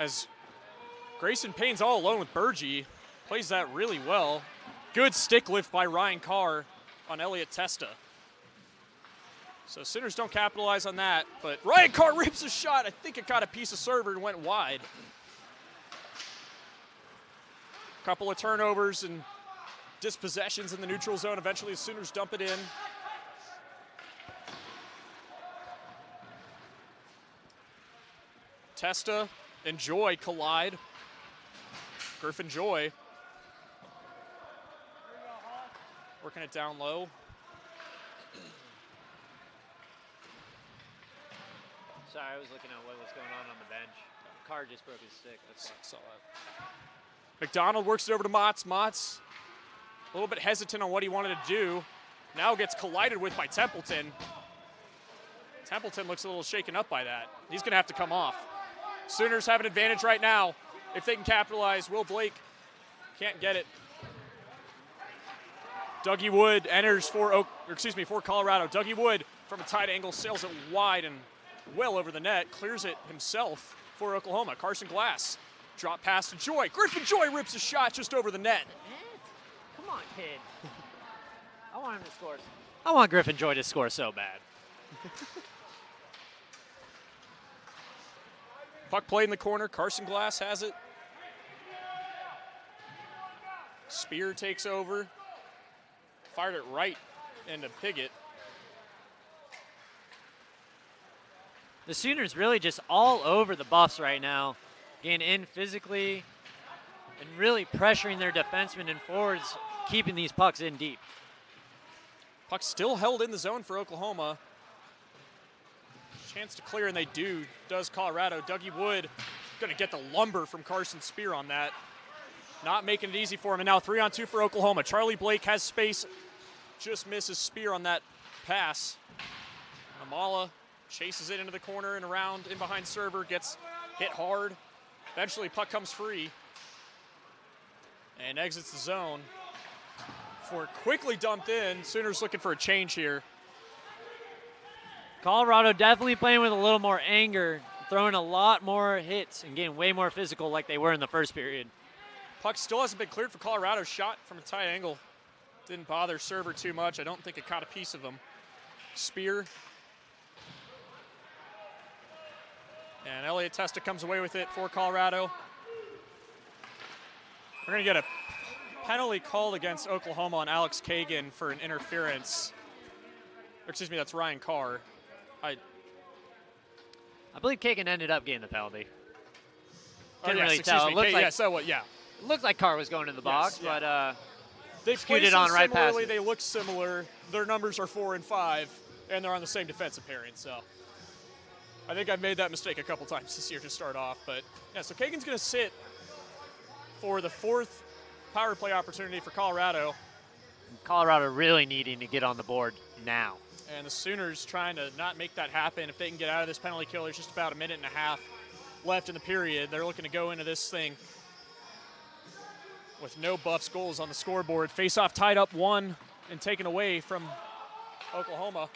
as Grayson Payne's all alone with Burgee, plays that really well. Good stick lift by Ryan Carr on Elliot Testa. So Sooners don't capitalize on that, but Ryan Carr rips a shot. I think it caught a piece of server and went wide. Couple of turnovers and dispossessions in the neutral zone. Eventually the Sooners dump it in. Testa and Joy collide. Griffin Joy working it down low. Sorry, I was looking at what was going on the bench. Carr just broke his stick. That's why. Saw that. McDonald works it over to Motts. Motts a little bit hesitant on what he wanted to do. Now gets collided with by Templeton. Templeton looks a little shaken up by that. He's going to have to come off. Sooners have an advantage right now. If they can capitalize, Will Blake can't get it. Dougie Wood enters for Colorado. Dougie Wood from a tight angle sails it wide and well over the net. Clears it himself for Oklahoma. Carson Glass. Drop pass to Joy. Griffin Joy rips a shot just over the net. Come on, kid. I want him to score. I want Griffin Joy to score so bad. Puck played in the corner. Carson Glass has it. Spear takes over. Fired it right into Piggott. The Sooners really just all over the Buffs right now. Getting in physically and really pressuring their defensemen and forwards, keeping these pucks in deep. Puck still held in the zone for Oklahoma. Chance to clear, and they do. Does Colorado. Dougie Wood going to get the lumber from Carson Spear on that. Not making it easy for him. And now 3-on-2 for Oklahoma. Charlie Blake has space. Just misses Spear on that pass. Amala chases it into the corner and around in behind server. Gets hit hard. Eventually puck comes free and exits the zone. For quickly dumped in. Sooners looking for a change here. Colorado definitely playing with a little more anger, throwing a lot more hits and getting way more physical like they were in the first period. Puck still hasn't been cleared for Colorado. Shot from a tight angle. Didn't bother server too much. I don't think it caught a piece of him. Spear. And Elliot Testa comes away with it for Colorado. We're going to get a penalty called against Oklahoma on Alex Kagan for an interference. Or, excuse me, that's Ryan Carr. I believe Kagan ended up getting the penalty. Couldn't yes, really tell. It looked like, it looked like Carr was going in the box, yeah. but they scooted on right past it. They look similar. Their numbers are 4 and 5, and they're on the same defensive pairing. So I think I've made that mistake a couple times this year to start off. But yeah, so Kagan's going to sit for the 4th power play opportunity for Colorado. Colorado really needing to get on the board now. And the Sooners trying to not make that happen. If they can get out of this penalty kill, there's just about a minute and a half left in the period. They're looking to go into this thing with no Buffs goals on the scoreboard. Face-off tied up 1 and taken away from Oklahoma.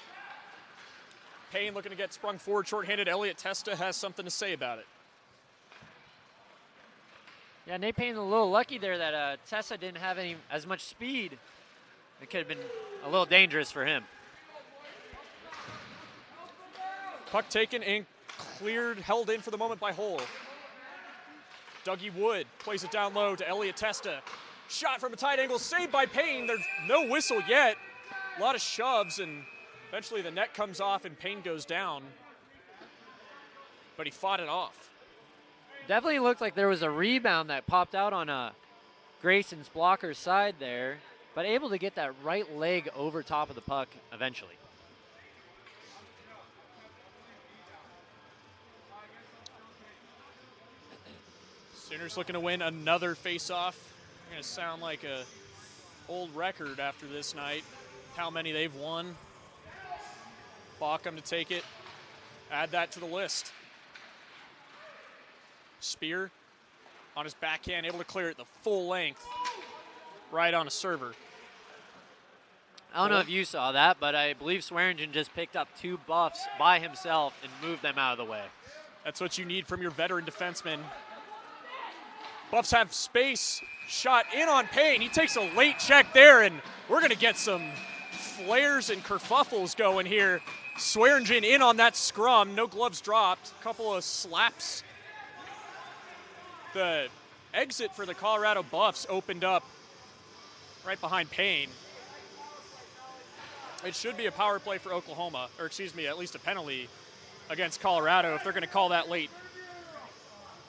Payne looking to get sprung forward shorthanded. Elliot Testa has something to say about it. Yeah, Nate Payne a little lucky there that Tessa didn't have as much speed. It could have been a little dangerous for him. Puck taken and cleared, held in for the moment by Hull. Dougie Wood plays it down low to Elliot Testa. Shot from a tight angle, saved by Payne. There's no whistle yet. A lot of shoves, and eventually the net comes off and Payne goes down. But he fought it off. Definitely looked like there was a rebound that popped out on Grayson's blocker's side there, but able to get that right leg over top of the puck eventually. Sooners looking to win another face-off. Going to sound like a old record after this night. How many they've won. Baucom to take it. Add that to the list. Spear on his backhand, able to clear it the full length. Right on a server. I don't know if you saw that, but I believe Swearingen just picked up 2 Buffs by himself and moved them out of the way. That's what you need from your veteran defenseman. Buffs have space. Shot in on Payne. He takes a late check there, and we're going to get some flares and kerfuffles going here. Swearingen in on that scrum. No gloves dropped. A couple of slaps. The exit for the Colorado Buffs opened up right behind Payne. It should be a power play for Oklahoma, or excuse me, at least a penalty against Colorado if they're going to call that late.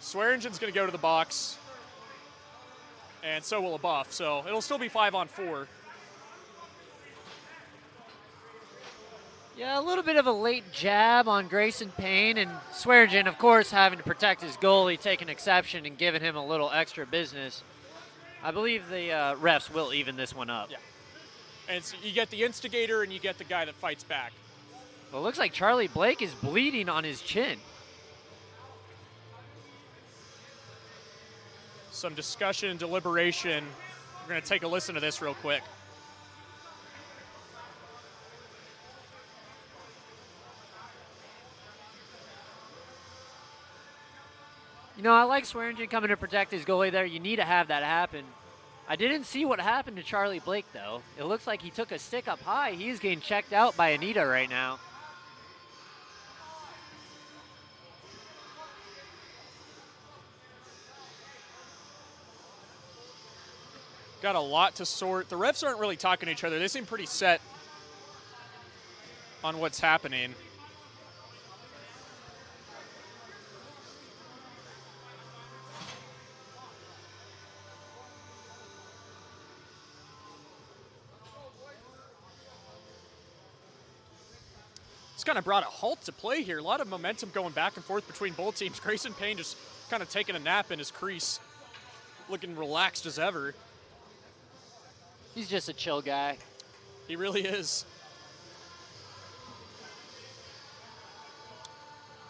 Swearingen's going to go to the box, and so will a Buff. So it'll still be 5-on-4. Yeah, a little bit of a late jab on Grayson Payne, and Swearingen, of course, having to protect his goalie, taking exception and giving him a little extra business. I believe the refs will even this one up. Yeah. And so you get the instigator and you get the guy that fights back. Well, it looks like Charlie Blake is bleeding on his chin. Some discussion and deliberation. We're going to take a listen to this real quick. You know, I like Swearingen coming to protect his goalie there. You need to have that happen. I didn't see what happened to Charlie Blake, though. It looks like he took a stick up high. He's getting checked out by Anita right now. Got a lot to sort. The refs aren't really talking to each other. They seem pretty set on what's happening. It's kind of brought a halt to play here. A lot of momentum going back and forth between both teams. Grayson Payne just kind of taking a nap in his crease, looking relaxed as ever. He's just a chill guy. He really is.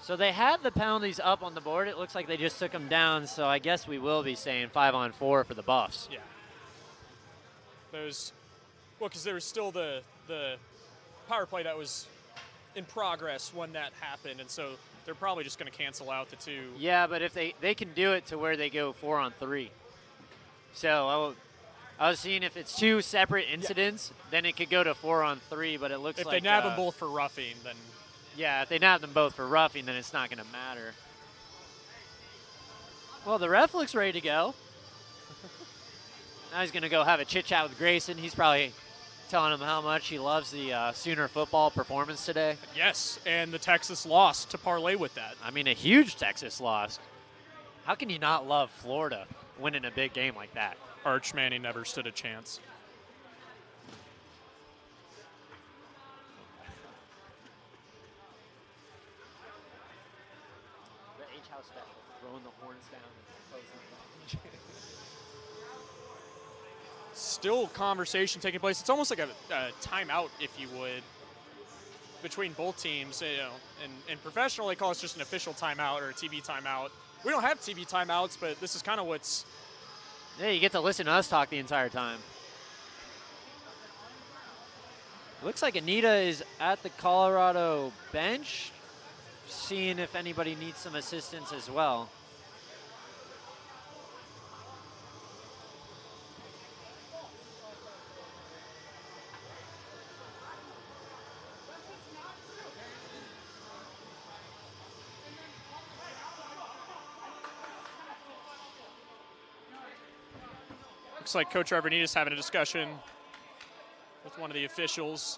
So they had the penalties up on the board. It looks like they just took them down, so I guess we will be saying 5-on-4 for the Buffs. Yeah. Because there was still the power play that was in progress when that happened, and so they're probably just going to cancel out the 2. Yeah, but if they can do it to where they go 4-on-3. So I was seeing if it's 2 separate incidents, then it could go to 4-on-3, but it looks if like they nab them both for roughing, then yeah, if they nab them both for roughing, then it's not going to matter. Well, the ref looks ready to go. Now he's going to go have a chit-chat with Grayson. He's probably telling him how much he loves the Sooner football performance today. Yes, and the Texas loss to parlay with that. I mean, a huge Texas loss. How can you not love Florida winning a big game like that? Arch Manning never stood a chance. The ACHA special, throwing the horns down and closing them. Still conversation taking place. It's almost like a timeout, if you would, between both teams. You know, and professional, they call it just an official timeout or a TV timeout. We don't have TV timeouts, but this is kind of what's. Yeah, you get to listen to us talk the entire time. Looks like Anita is at the Colorado bench, seeing if anybody needs some assistance as well. Looks like Coach Arvanitas having a discussion with one of the officials.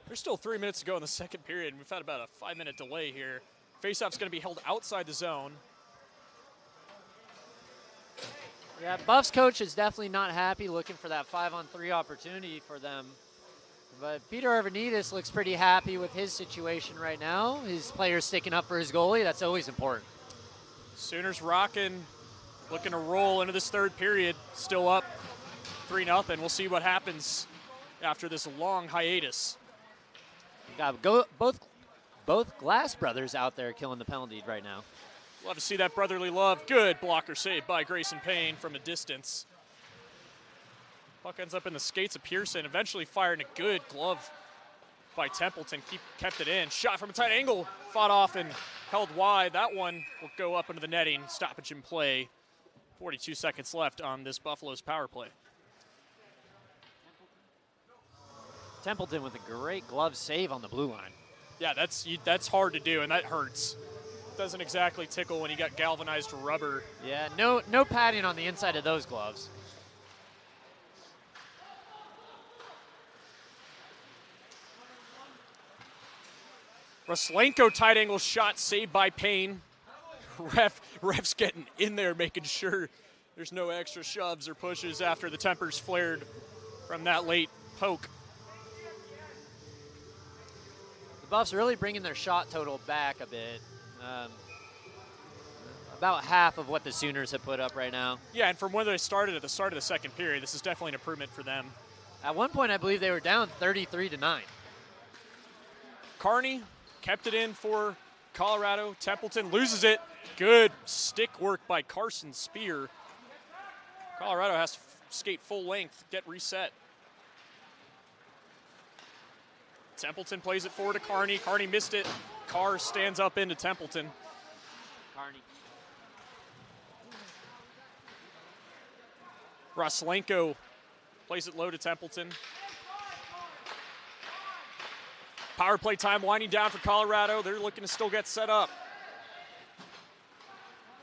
There's still 3 minutes to go in the second period. We've had about a 5-minute delay here. Faceoff's going to be held outside the zone. Yeah, Buffs coach is definitely not happy, looking for that 5-on-3 opportunity for them. But Peter Arvanitas looks pretty happy with his situation right now. His player's sticking up for his goalie. That's always important. Sooners rocking, looking to roll into this third period. Still up 3-0. We'll see what happens after this long hiatus. You got both Glass brothers out there killing the penalty right now. Love to see that brotherly love. Good blocker save by Grayson Payne from a distance. Puck ends up in the skates of Pearson, eventually firing a good glove by Templeton. Kept it in. Shot from a tight angle, fought off and held wide. That one will go up into the netting. Stoppage in play. 42 seconds left on this Buffalo's power play. Templeton with a great glove save on the blue line. Yeah, that's hard to do, and that hurts. Doesn't exactly tickle when you got galvanized rubber. Yeah, no padding on the inside of those gloves. Roslenko tight angle shot saved by Payne. Ref's getting in there, making sure there's no extra shoves or pushes after the tempers flared from that late poke. The Buffs really bringing their shot total back a bit. About half of what the Sooners have put up right now. Yeah, and from when they started at the start of the second period, this is definitely an improvement for them. At one point, I believe they were down 33-9. Carney kept it in for Colorado. Templeton loses it. Good stick work by Carson Spear. Colorado has to skate full length, get reset. Templeton plays it forward to Carney. Carney missed it. Carr stands up into Templeton. Carney. Roslenko plays it low to Templeton. Power play time winding down for Colorado. They're looking to still get set up.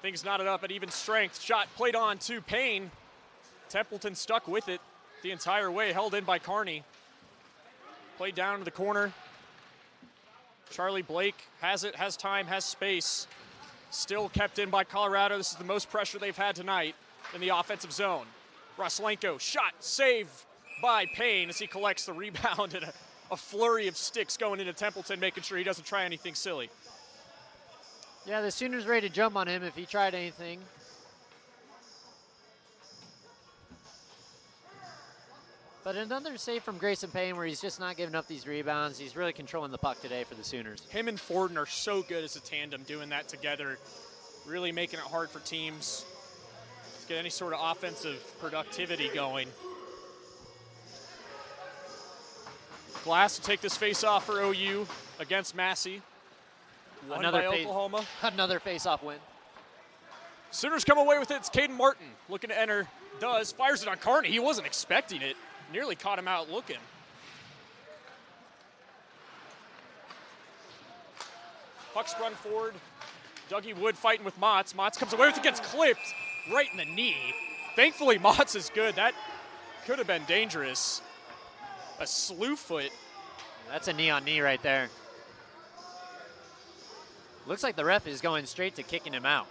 Things knotted up at even strength. Shot played on to Payne. Templeton stuck with it the entire way, held in by Carney. Played down to the corner. Charlie Blake has it, has time, has space. Still kept in by Colorado. This is the most pressure they've had tonight in the offensive zone. Roslenko, shot, save by Payne as he collects the rebound and a flurry of sticks going into Templeton, making sure he doesn't try anything silly. Yeah, the Sooners ready to jump on him if he tried anything. But another save from Grayson Payne where he's just not giving up these rebounds. He's really controlling the puck today for the Sooners. Him and Forden are so good as a tandem doing that together, really making it hard for teams to get any sort of offensive productivity going. Glass to take this face-off for OU against Massey. Won by Oklahoma. Another face-off win. Sooners come away with it. It's Caden Martin looking to enter. Does. Fires it on Carney. He wasn't expecting it. Nearly caught him out looking. Puck sprung forward. Dougie Wood fighting with Motts. Motts comes away with it, gets clipped right in the knee. Thankfully, Motts is good. That could have been dangerous. A slew foot. That's a knee on knee right there. Looks like the ref is going straight to kicking him out.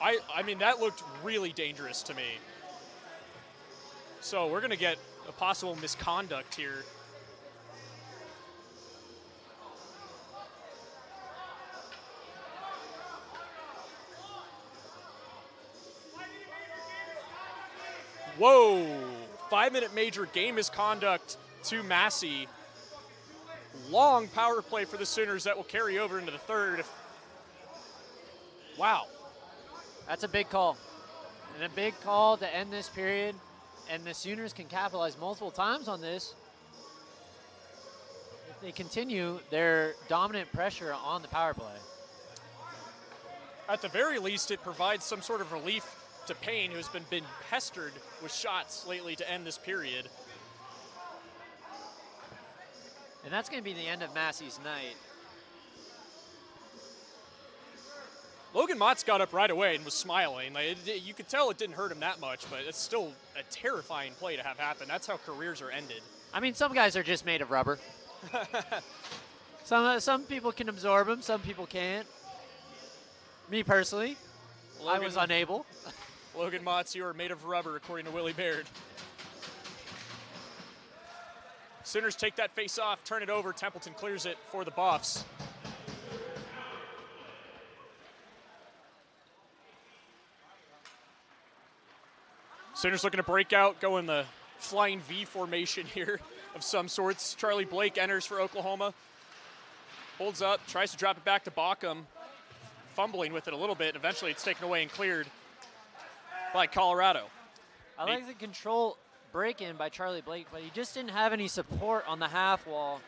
I mean, that looked really dangerous to me. So we're going to get a possible misconduct here. Whoa, 5-minute major game misconduct to Massey. Long power play for the Sooners that will carry over into the third. Wow. That's a big call. And a big call to end this period. And the Sooners can capitalize multiple times on this. If they continue their dominant pressure on the power play. At the very least, it provides some sort of relief to Payne, who's been pestered with shots lately to end this period. And that's going to be the end of Massey's night. Logan Motts got up right away and was smiling. You could tell it didn't hurt him that much, but it's still a terrifying play to have happen. That's how careers are ended. I mean, some guys are just made of rubber. Some people can absorb them, some people can't. Me personally, I was unable. Logan Motts, you are made of rubber, according to Willie Baird. Sooners take that face off, turn it over. Templeton clears it for the Buffs. Sooners looking to break out, go in the flying V formation here of some sorts. Charlie Blake enters for Oklahoma. Holds up, tries to drop it back to Bauckham. Fumbling with it a little bit, and eventually it's taken away and cleared by Colorado. I like the control break-in by Charlie Blake, but he just didn't have any support on the half wall.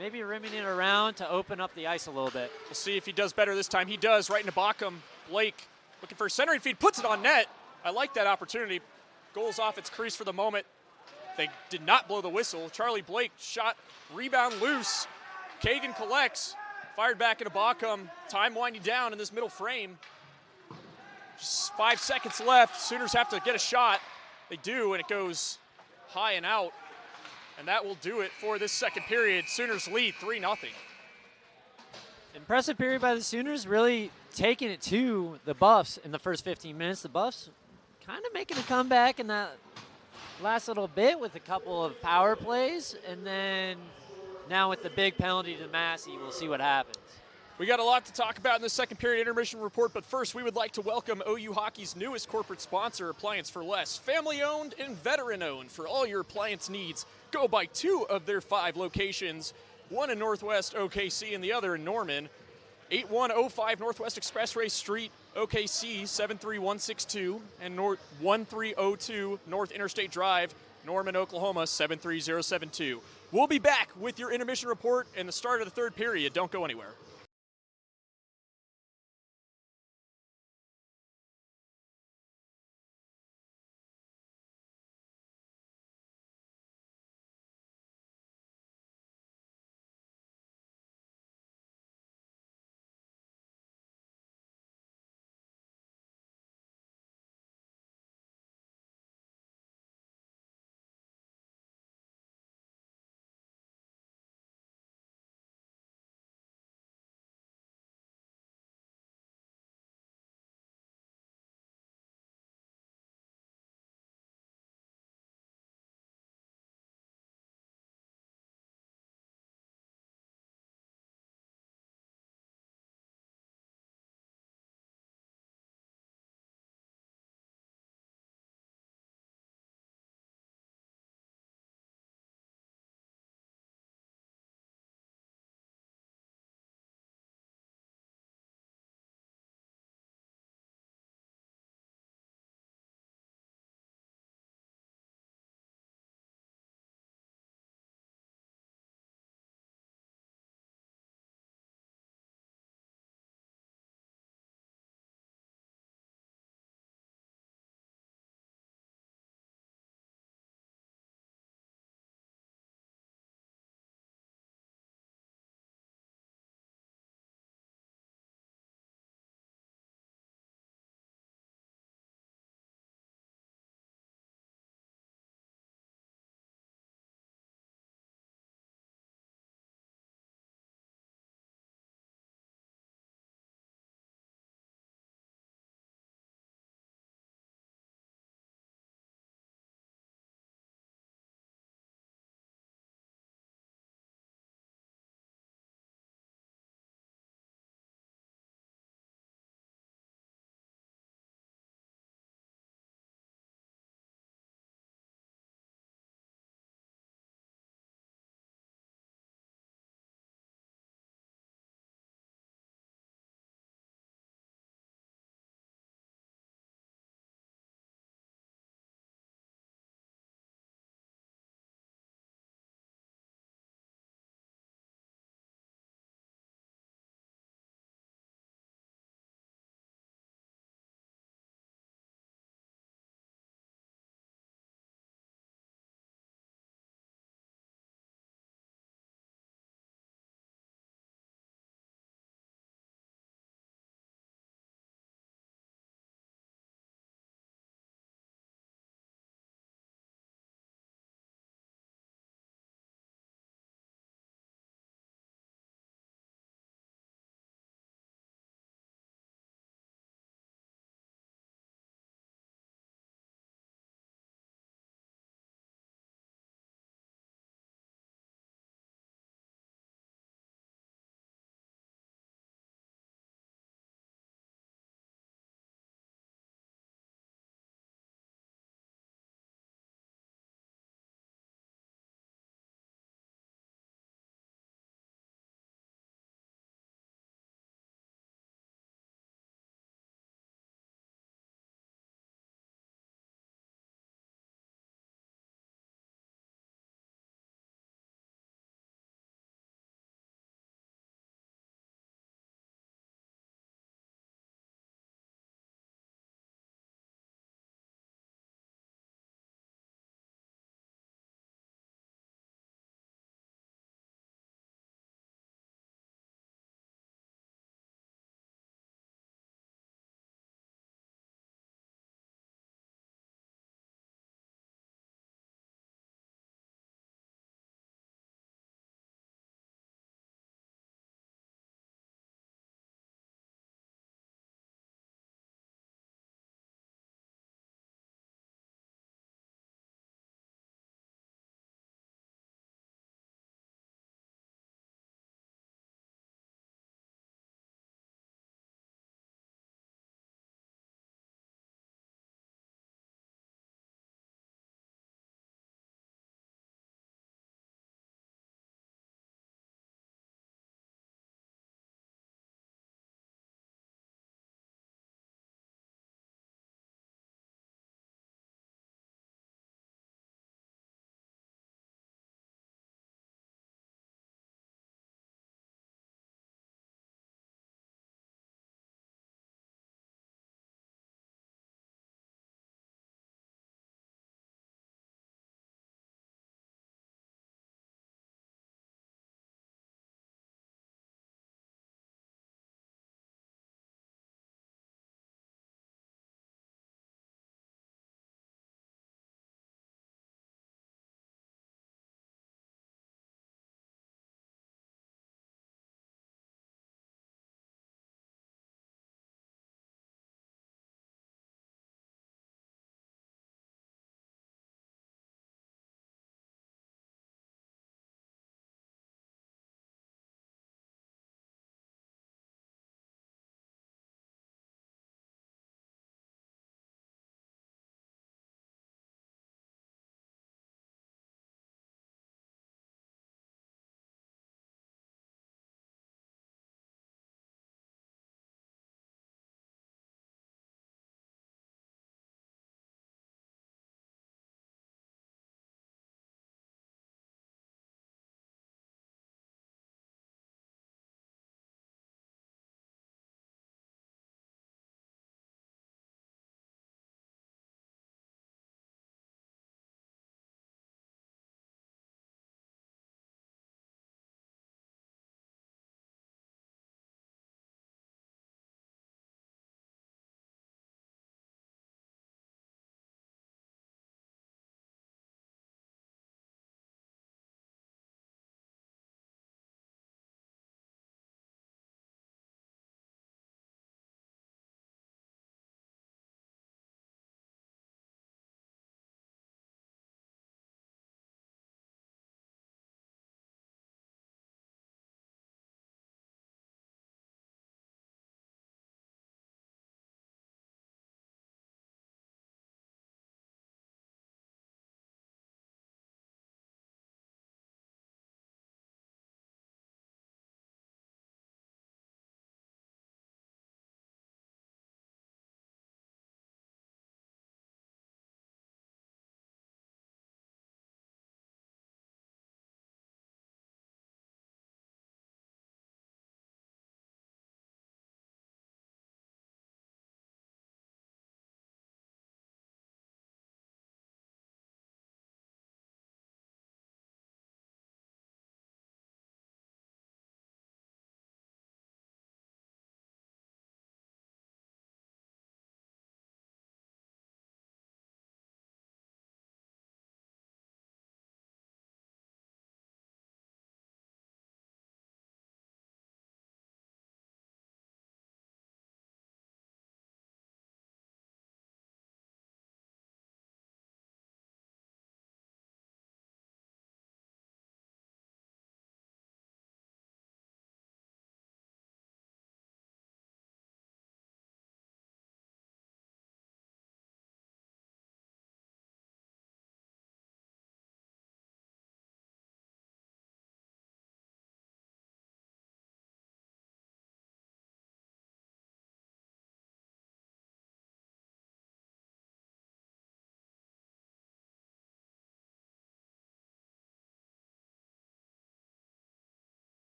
Maybe rimming it around to open up the ice a little bit. We'll see if he does better this time. He does, right into Bauckham. Blake looking for a centering feed, puts it on net. I like that opportunity. Goals off its crease for the moment. They did not blow the whistle. Charlie Blake shot, rebound loose. Kagan collects, fired back into Bauckham. Time winding down in this middle frame. Just 5 seconds left. Sooners have to get a shot. They do, and it goes high and out. And that will do it for this second period. Sooners lead 3-0. Impressive period by the Sooners, really taking it to the Buffs in the first 15 minutes. The Buffs kind of making a comeback in that last little bit with a couple of power plays, and then now with the big penalty to Massey, we'll see what happens. We got a lot to talk about in the second period intermission report, but first we would like to welcome OU Hockey's newest corporate sponsor, Appliance for Less. Family-owned and veteran-owned for all your appliance needs. Go by 2 of their 5 locations, one in Northwest OKC and the other in Norman. 8105 Northwest Expressway Street, OKC 73162, and 1302 North Interstate Drive, Norman, Oklahoma 73072. We'll be back with your intermission report and the start of the third period. Don't go anywhere.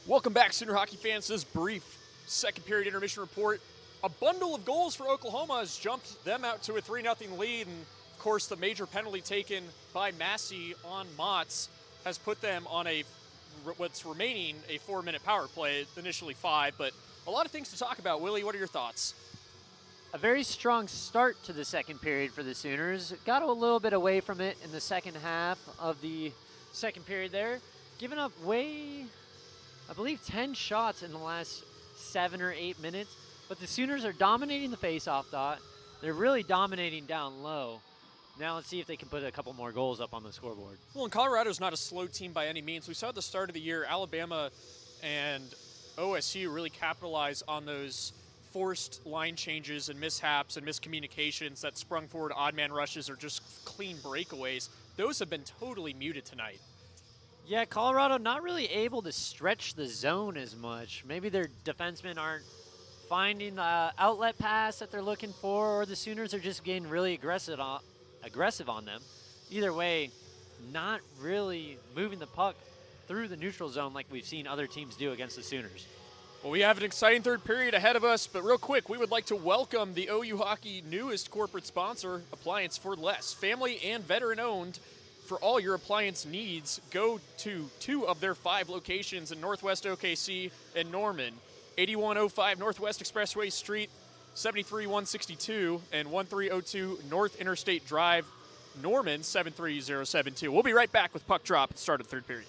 Welcome back, Sooner hockey fans. This brief second period intermission report. A bundle of goals for Oklahoma has jumped them out to a 3-0 lead, and of course the major penalty taken by Massey on Motts has put them on what's remaining a 4-minute power play, initially 5, but a lot of things to talk about. Willie, what are your thoughts? A very strong start to the second period for the Sooners. Got a little bit away from it in the second half of the second period there. Giving up I believe 10 shots in the last 7 or 8 minutes. But the Sooners are dominating the faceoff dot. They're really dominating down low. Now let's see if they can put a couple more goals up on the scoreboard. Well, and Colorado's not a slow team by any means. We saw at the start of the year, Alabama and OSU really capitalize on those forced line changes and mishaps and miscommunications that sprung forward odd man rushes or just clean breakaways. Those have been totally muted tonight. Yeah, Colorado not really able to stretch the zone as much. Maybe their defensemen aren't finding the outlet pass that they're looking for, or the Sooners are just getting really aggressive on them. Either way, not really moving the puck through the neutral zone like we've seen other teams do against the Sooners. Well, we have an exciting third period ahead of us, but real quick, we would like to welcome the OU Hockey newest corporate sponsor, Appliance for Less. Family and veteran-owned. For all your appliance needs, go to 2 of their 5 locations in Northwest OKC and Norman. 8105 Northwest Expressway Street, 73162, and 1302 North Interstate Drive, Norman 73072. We'll be right back with Puck Drop at the start of the third period.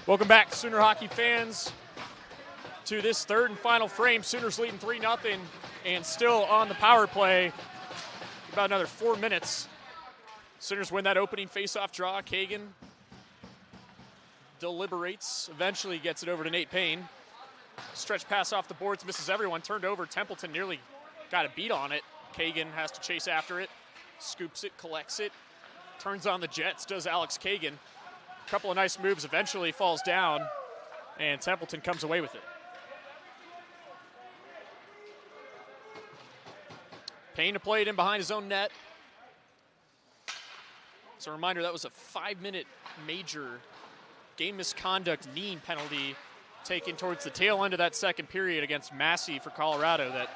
Welcome back, Sooner hockey fans, to this third and final frame. Sooners leading 3-0 and still on the power play. About another 4 minutes. Sooners win that opening face-off draw. Kagan deliberates, eventually gets it over to Nate Payne. Stretch pass off the boards, misses everyone, turned over. Templeton nearly got a beat on it. Kagan has to chase after it, scoops it, collects it, turns on the Jets, does Alex Kagan. A couple of nice moves, eventually falls down, and Templeton comes away with it. Payne to play it in behind his own net. As a reminder, that was a 5-minute major game misconduct knee penalty taken towards the tail end of that second period against Massey for Colorado that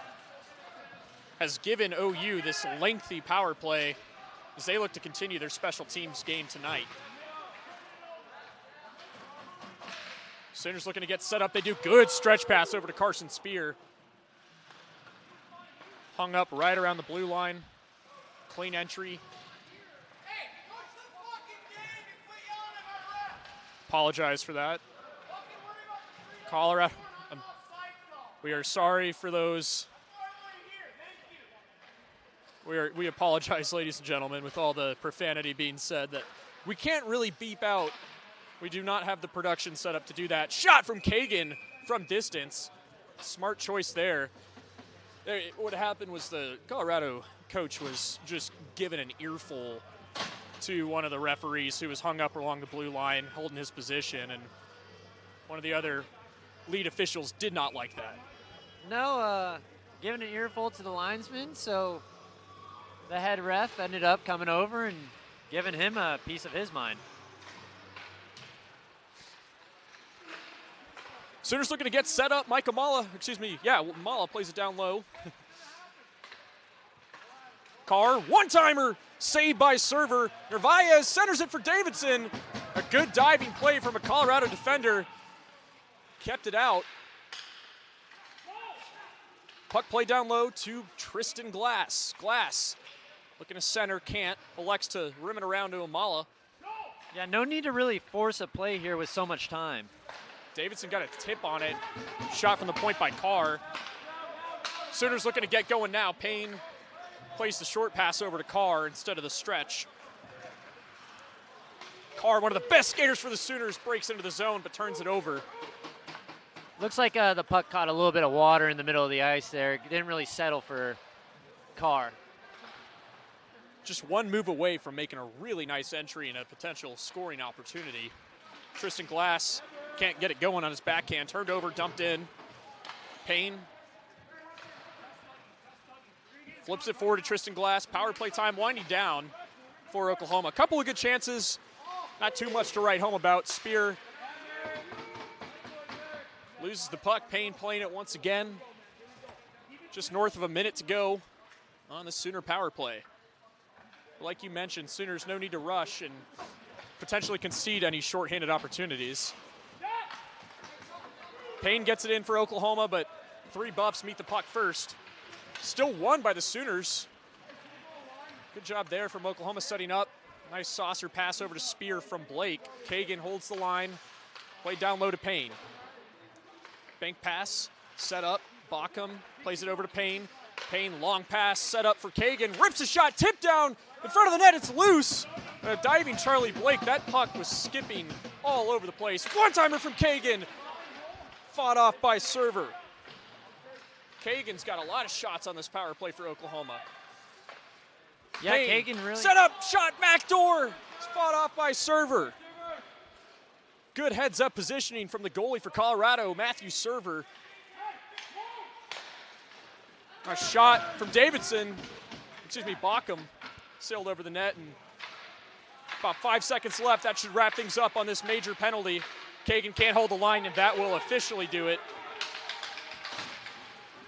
has given OU this lengthy power play as they look to continue their special teams game tonight. Sooners looking to get set up. They do good stretch pass over to Carson Spear. Hung up right around the blue line. Clean entry. Apologize for that. Colorado, we are sorry for those. We apologize, ladies and gentlemen, with all the profanity being said that we can't really beep out. We do not have the production set up to do that. Shot from Kagan from distance. Smart choice there. What happened was the Colorado coach was just given an earful to one of the referees who was hung up along the blue line holding his position, and one of the other lead officials did not like that. No, giving an earful to the linesman, so the head ref ended up coming over and giving him a piece of his mind. Sooners looking to get set up. Micah Mala, Mala plays it down low. Carr, one-timer, saved by Server. Narvaez centers it for Davidson. A good diving play from a Colorado defender. Kept it out. Puck play down low to Tristan Glass. Glass looking to center, can't. Elects to rim it around to Amala. Yeah, no need to really force a play here with so much time. Davidson got a tip on it. Shot from the point by Carr. Sooners looking to get going now. Payne plays the short pass over to Carr instead of the stretch. Carr, one of the best skaters for the Sooners, breaks into the zone but turns it over. Looks like the puck caught a little bit of water in the middle of the ice there. It didn't really settle for Carr. Just one move away from making a really nice entry and a potential scoring opportunity. Tristan Glass can't get it going on his backhand. Turned over, dumped in. Payne flips it forward to Tristan Glass. Power play time winding down for Oklahoma. A couple of good chances. Not too much to write home about. Spear loses the puck. Payne playing it once again. Just north of a minute to go on the Sooner power play. Like you mentioned, Sooners no need to rush and potentially concede any shorthanded opportunities. Payne gets it in for Oklahoma, but 3 Buffs meet the puck first. Still won by the Sooners. Good job there from Oklahoma setting up. Nice saucer pass over to Spear from Blake. Kagan holds the line. Played down low to Payne. Bank pass, set up. Bockham plays it over to Payne. Payne, long pass, set up for Kagan. Rips a shot, tipped down in front of the net. It's loose. Diving Charlie Blake. That puck was skipping all over the place. One-timer from Kagan. Fought off by Server. Kagan's got a lot of shots on this power play for Oklahoma. Yeah, Payne, Kagan really. set up, shot, backdoor. Fought off by Server. Good heads-up positioning from the goalie for Colorado, Matthew Server. A shot from Bockham sailed over the net, and about 5 seconds left. That should wrap things up on this major penalty. Kagan can't hold the line, and that will officially do it.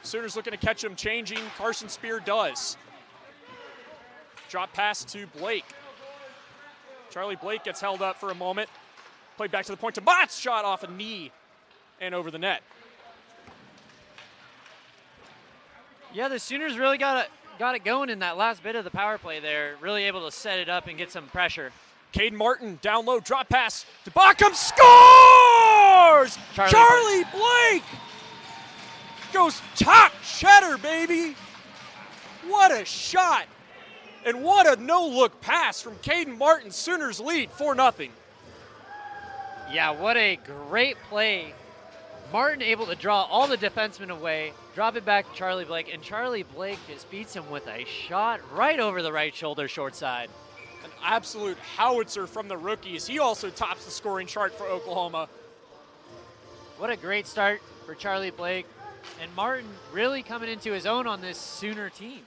Sooners looking to catch him changing. Carson Spear does. Drop pass to Blake. Charlie Blake gets held up for a moment. Played back to the point to Mott's shot off a knee and over the net. Yeah, the Sooners really got it going in that last bit of the power play there. Really able to set it up and get some pressure. Caden Martin down low, drop pass to Bockham, score! scores! Charlie Blake goes top cheddar, baby! What a shot! And what a no-look pass from Caden Martin. Sooners lead 4-0. Yeah, what a great play. Martin able to draw all the defensemen away, drop it back to Charlie Blake, and Charlie Blake just beats him with a shot right over the right shoulder, short side. An absolute howitzer from the rookies. He also tops the scoring chart for Oklahoma. What a great start for Charlie Blake. And Martin really coming into his own on this Sooner team.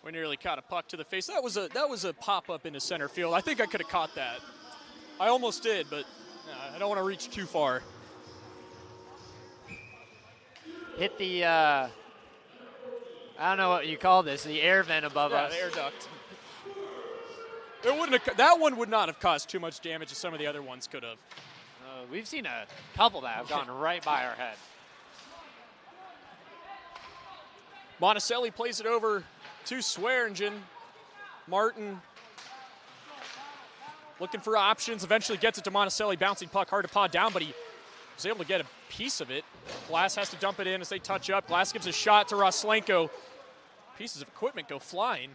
We nearly caught a puck to the face. That was a pop-up into center field. I think I could have caught that. I almost did, but I don't want to reach too far. Hit the, I don't know what you call this, the air vent above us. The air duct. That one would not have caused too much damage as some of the other ones could have. We've seen a couple that have gone right by our head. Monticelli plays it over to Swearingen. Martin looking for options, eventually gets it to Monticelli, bouncing puck, hard to paw down, but he was able to get a piece of it. Glass has to dump it in as they touch up. Glass gives a shot to Roslenko. Pieces of equipment go flying.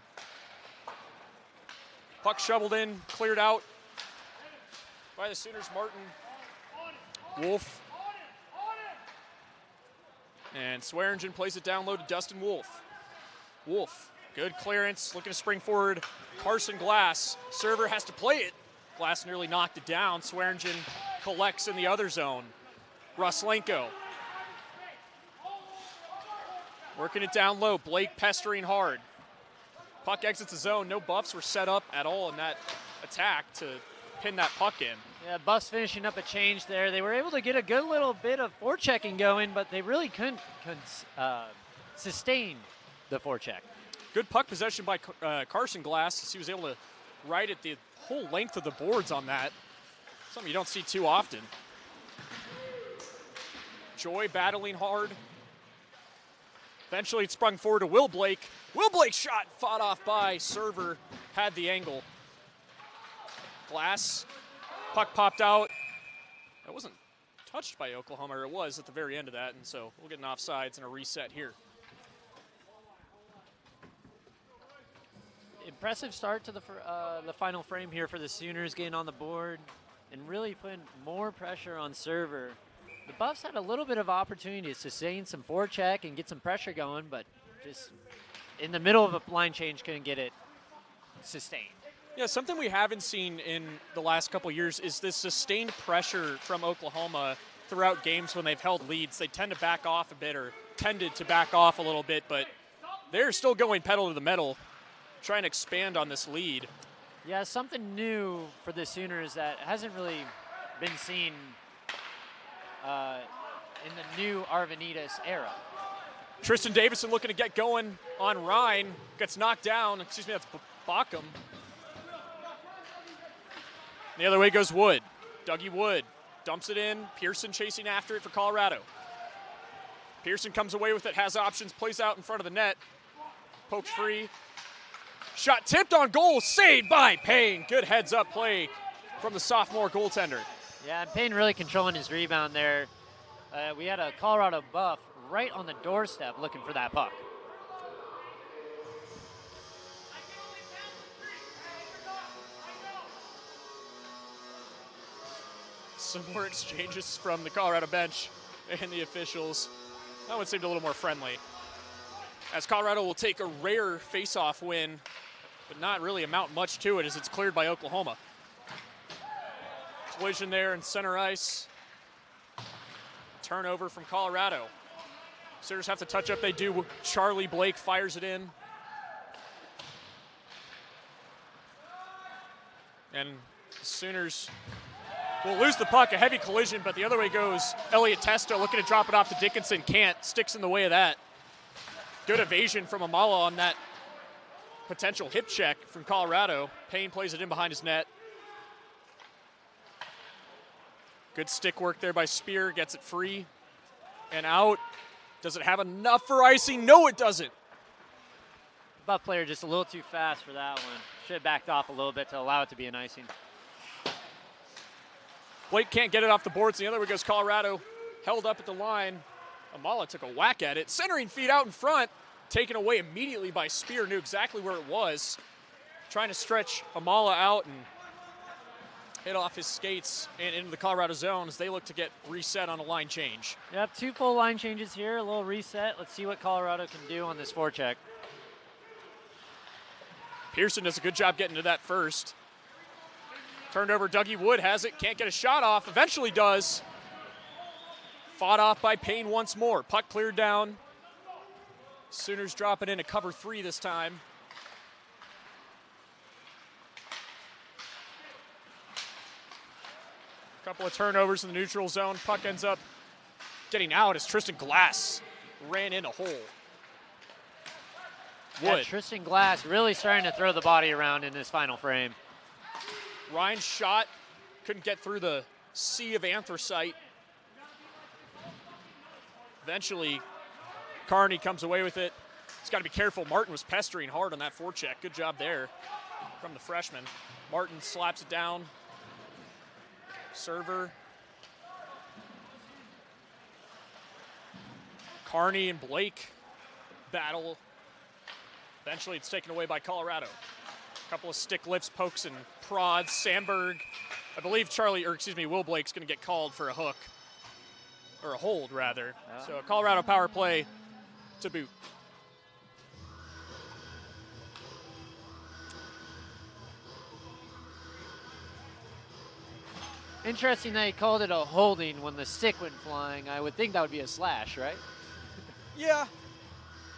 Puck shoveled in, cleared out by the Sooners. Martin, Wolf, and Swearingen plays it down low to Dustin Wolf. Wolf, good clearance, looking to spring forward. Carson Glass, server has to play it. Glass nearly knocked it down. Swearingen collects in the other zone. Roslenko working it down low. Blake pestering hard. Puck exits the zone. No buffs were set up at all in that attack to pin that puck in. Yeah, Buffs finishing up a change there. They were able to get a good little bit of forechecking going, but they really couldn't sustain the forecheck. Good puck possession by Carson Glass. He was able to ride it the whole length of the boards on that. Something you don't see too often. Joy battling hard. Eventually it sprung forward to Will Blake. Will Blake's shot fought off by server, had the angle. Glass, puck popped out. That wasn't touched by Oklahoma, or it was at the very end of that, and so we'll get an offsides and a reset here. Impressive start to the final frame here for the Sooners, getting on the board and really putting more pressure on server. The Buffs had a little bit of opportunity to sustain some forecheck and get some pressure going, but just in the middle of a line change couldn't get it sustained. Yeah, something we haven't seen in the last couple years is this sustained pressure from Oklahoma throughout games when they've held leads. They tend to back off a bit, or tended to back off a little bit, but they're still going pedal to the metal, trying to expand on this lead. Yeah, something new for the Sooners that hasn't really been seen in the new Arvanitas era. Tristan Davison looking to get going on Ryan. Gets knocked down. Excuse me, that's Bockham. The other way goes Wood. Dougie Wood dumps it in. Pearson chasing after it for Colorado. Pearson comes away with it, has options, plays out in front of the net. Pokes free. Shot tipped on goal, saved by Payne. Good heads-up play from the sophomore goaltender. Yeah, and Payne really controlling his rebound there. We had a Colorado Buff right on the doorstep looking for that puck. Some more exchanges from the Colorado bench and the officials. That one seemed a little more friendly. As Colorado will take a rare face-off win, but not really amount much to it as it's cleared by Oklahoma. Collision there in center ice. Turnover from Colorado. Sooners have to touch up. They do. Charlie Blake fires it in. And the Sooners will lose the puck. A heavy collision, but the other way goes Elliot Testa looking to drop it off to Dickinson. Can't. Sticks in the way of that. Good evasion from Amala on that potential hip check from Colorado. Payne plays it in behind his net. Good stick work there by Spear. Gets it free and out. Does it have enough for icing? No, it doesn't. Buff player just a little too fast for that one. Should have backed off a little bit to allow it to be an icing. Blake can't get it off the boards. The other way goes Colorado. Held up at the line. Amala took a whack at it. Centering feed out in front. Taken away immediately by Spear. Knew exactly where it was. Trying to stretch Amala out and hit off his skates and into the Colorado zone as they look to get reset on a line change. Yep, 2 full line changes here. A little reset. Let's see what Colorado can do on this forecheck. Pearson does a good job getting to that first. Turned over, Dougie Wood has it, can't get a shot off, eventually does. Fought off by Payne once more. Puck cleared down. Sooners dropping in a cover 3 this time. Couple of turnovers in the neutral zone. Puck ends up getting out as Tristan Glass ran in a hole. Wood. Yeah, Tristan Glass really starting to throw the body around in this final frame. Ryan's shot couldn't get through the sea of anthracite. Eventually, Carney comes away with it. He's got to be careful. Martin was pestering hard on that forecheck. Good job there from the freshman. Martin slaps it down. Server. Carney and Blake battle. Eventually, it's taken away by Colorado. A couple of stick lifts, pokes, and prods. Sandberg, I believe Will Blake's going to get called for a hook. Or a hold, rather. Oh. So a Colorado power play to boot. Interesting that he called it a holding when the stick went flying. I would think that would be a slash, right? Yeah.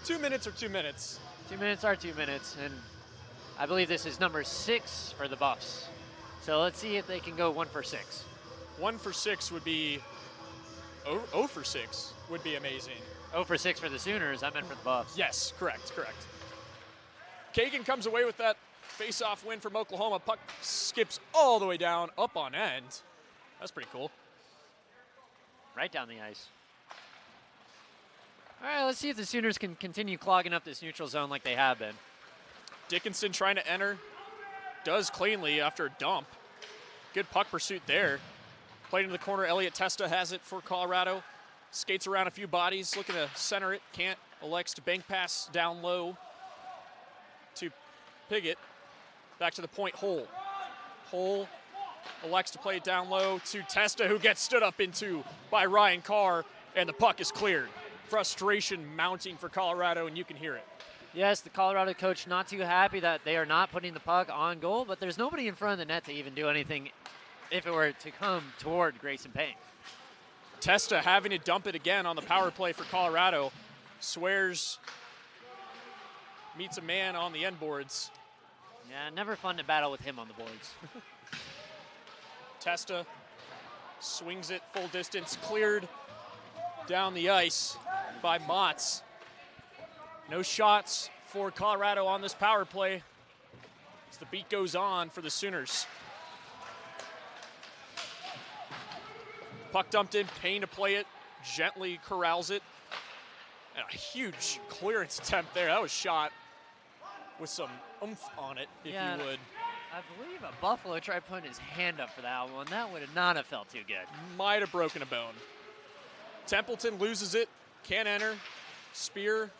2 minutes or 2 minutes. 2 minutes are 2 minutes, and I believe this is number 6 for the Buffs. So let's see if they can go 1 for 6. 1 for 6 would be 0 for 6 would be amazing. 0 for 6 for the Sooners. I meant for the Buffs. Yes, correct. Kagan comes away with that face-off win from Oklahoma. Puck skips all the way down, up on end. That's pretty cool. Right down the ice. All right, let's see if the Sooners can continue clogging up this neutral zone like they have been. Dickinson trying to enter. Does cleanly after a dump. Good puck pursuit there. Played into the corner. Elliot Testa has it for Colorado. Skates around a few bodies, looking to center it. Can't. Elects to bank pass down low to Piggott. Back to the point. Hole elects to play it down low to Testa, who gets stood up into by Ryan Carr, and the puck is cleared. Frustration mounting for Colorado, and you can hear it. Yes, the Colorado coach not too happy that they are not putting the puck on goal, but there's nobody in front of the net to even do anything if it were to come toward Grayson Payne. Testa having to dump it again on the power play for Colorado. Swears meets a man on the end boards. Yeah, never fun to battle with him on the boards. Testa swings it full distance, cleared down the ice by Motts. No shots for Colorado on this power play as the beat goes on for the Sooners. Puck dumped in, Payne to play it, gently corrals it. And a huge clearance attempt there. That was shot with some oomph on it, if Yeah, you would. I believe a Buffalo tried putting his hand up for that one. That would not have felt too good. Might have broken a bone. Templeton loses it, can't enter. Spear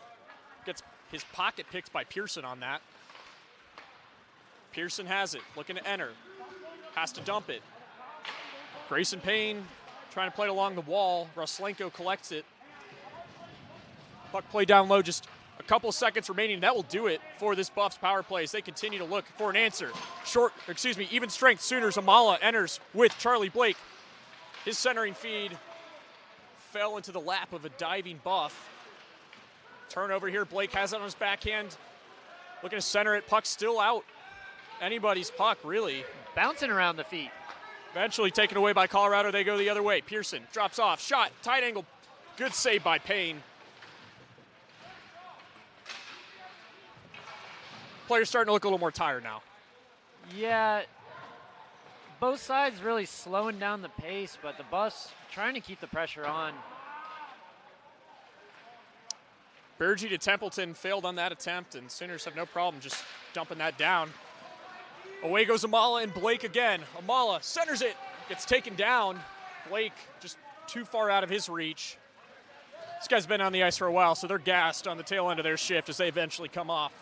gets his pocket picked by Pearson on that. Pearson has it, looking to enter. Has to dump it. Grayson Payne trying to play it along the wall. Roslenko collects it. Puck play down low, just a couple seconds remaining. That will do it for this Buffs power play as they continue to look for an answer. Even strength. Sooners. Amala enters with Charlie Blake. His centering feed fell into the lap of a diving Buff. Turnover here. Blake has it on his backhand. Looking to center it. Puck still out. Anybody's puck, really. Bouncing around the feet. Eventually taken away by Colorado. They go the other way. Pearson drops off. Shot. Tight angle. Good save by Payne. Players starting to look a little more tired now. Yeah, both sides really slowing down the pace, but the Buffs trying to keep the pressure on. Burgee to Templeton failed on that attempt, and Sooners have no problem just dumping that down. Away goes Amala and Blake again. Amala centers it, gets taken down. Blake just too far out of his reach. This guy's been on the ice for a while, so they're gassed on the tail end of their shift as they eventually come off.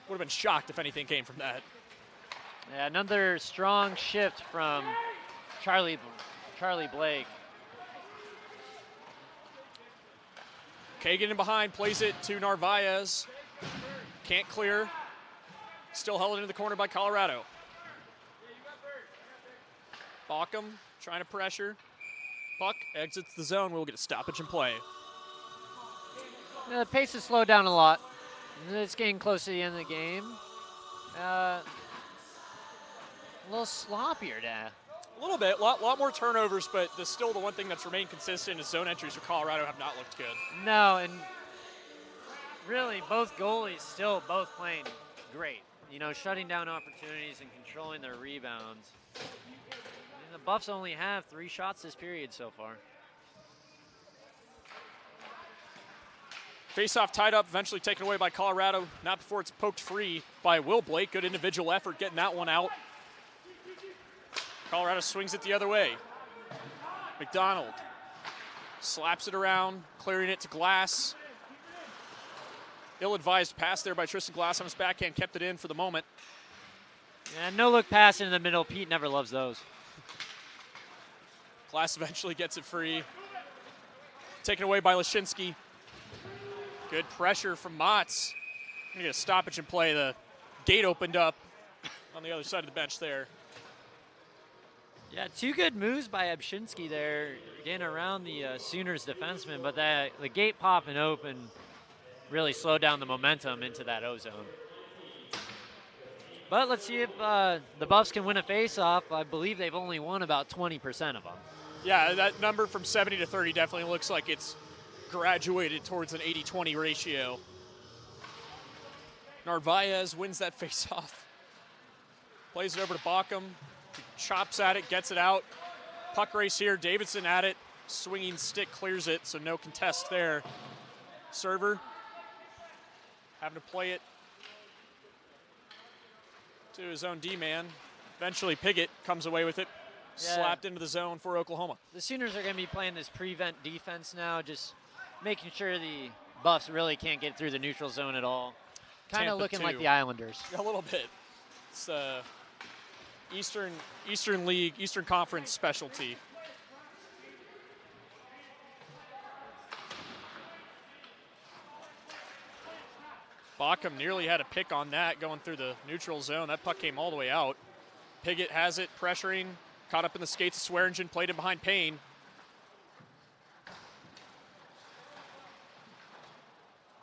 Would have been shocked if anything came from that. Yeah, another strong shift from Charlie Blake. Kagan in behind, plays it to Narvaez. Can't clear. Still held into the corner by Colorado. Bauckham trying to pressure. Puck exits the zone. We'll get a stoppage and play. The pace has slowed down a lot. It's getting close to the end of the game. A little sloppier now. A little bit, lot more turnovers, but still the one thing that's remained consistent is zone entries for Colorado have not looked good. No, and really both goalies still both playing great. You know, shutting down opportunities and controlling their rebounds. And the Buffs only have 3 shots this period so far. Face-off tied up, eventually taken away by Colorado. Not before it's poked free by Will Blake. Good individual effort getting that one out. Colorado swings it the other way. McDonald slaps it around, clearing it to Glass. Ill-advised pass there by Tristan Glass on his backhand, kept it in for the moment. Yeah, no-look pass in the middle. Pete never loves those. Glass eventually gets it free. Taken away by Lashinsky. Good pressure from Motts. Gonna get a stoppage and play. The gate opened up on the other side of the bench there. Yeah, 2 good moves by Abshinsky there, getting around the Sooners defenseman, but the gate popping open really slowed down the momentum into that O-zone. But let's see if the Buffs can win a face-off. I believe they've only won about 20% of them. Yeah, that number from 70 to 30 definitely looks like it's graduated towards an 80-20 ratio. Narvaez wins that face-off. Plays it over to Bauckham. Chops at it, gets it out. Puck race here, Davidson at it. Swinging stick clears it, so no contest there. Server having to play it to his own D-man. Eventually Piggott comes away with it. Yeah. Slapped into the zone for Oklahoma. The Sooners are going to be playing this prevent defense now, just making sure the Buffs really can't get through the neutral zone at all. Kind of Tampa looking too. like the Islanders. A little bit. It's Eastern League, Eastern Conference specialty. Bauckham nearly had a pick on that going through the neutral zone. That puck came all the way out. Piggott has it, pressuring, caught up in the skates of Swearingen, played it behind Payne.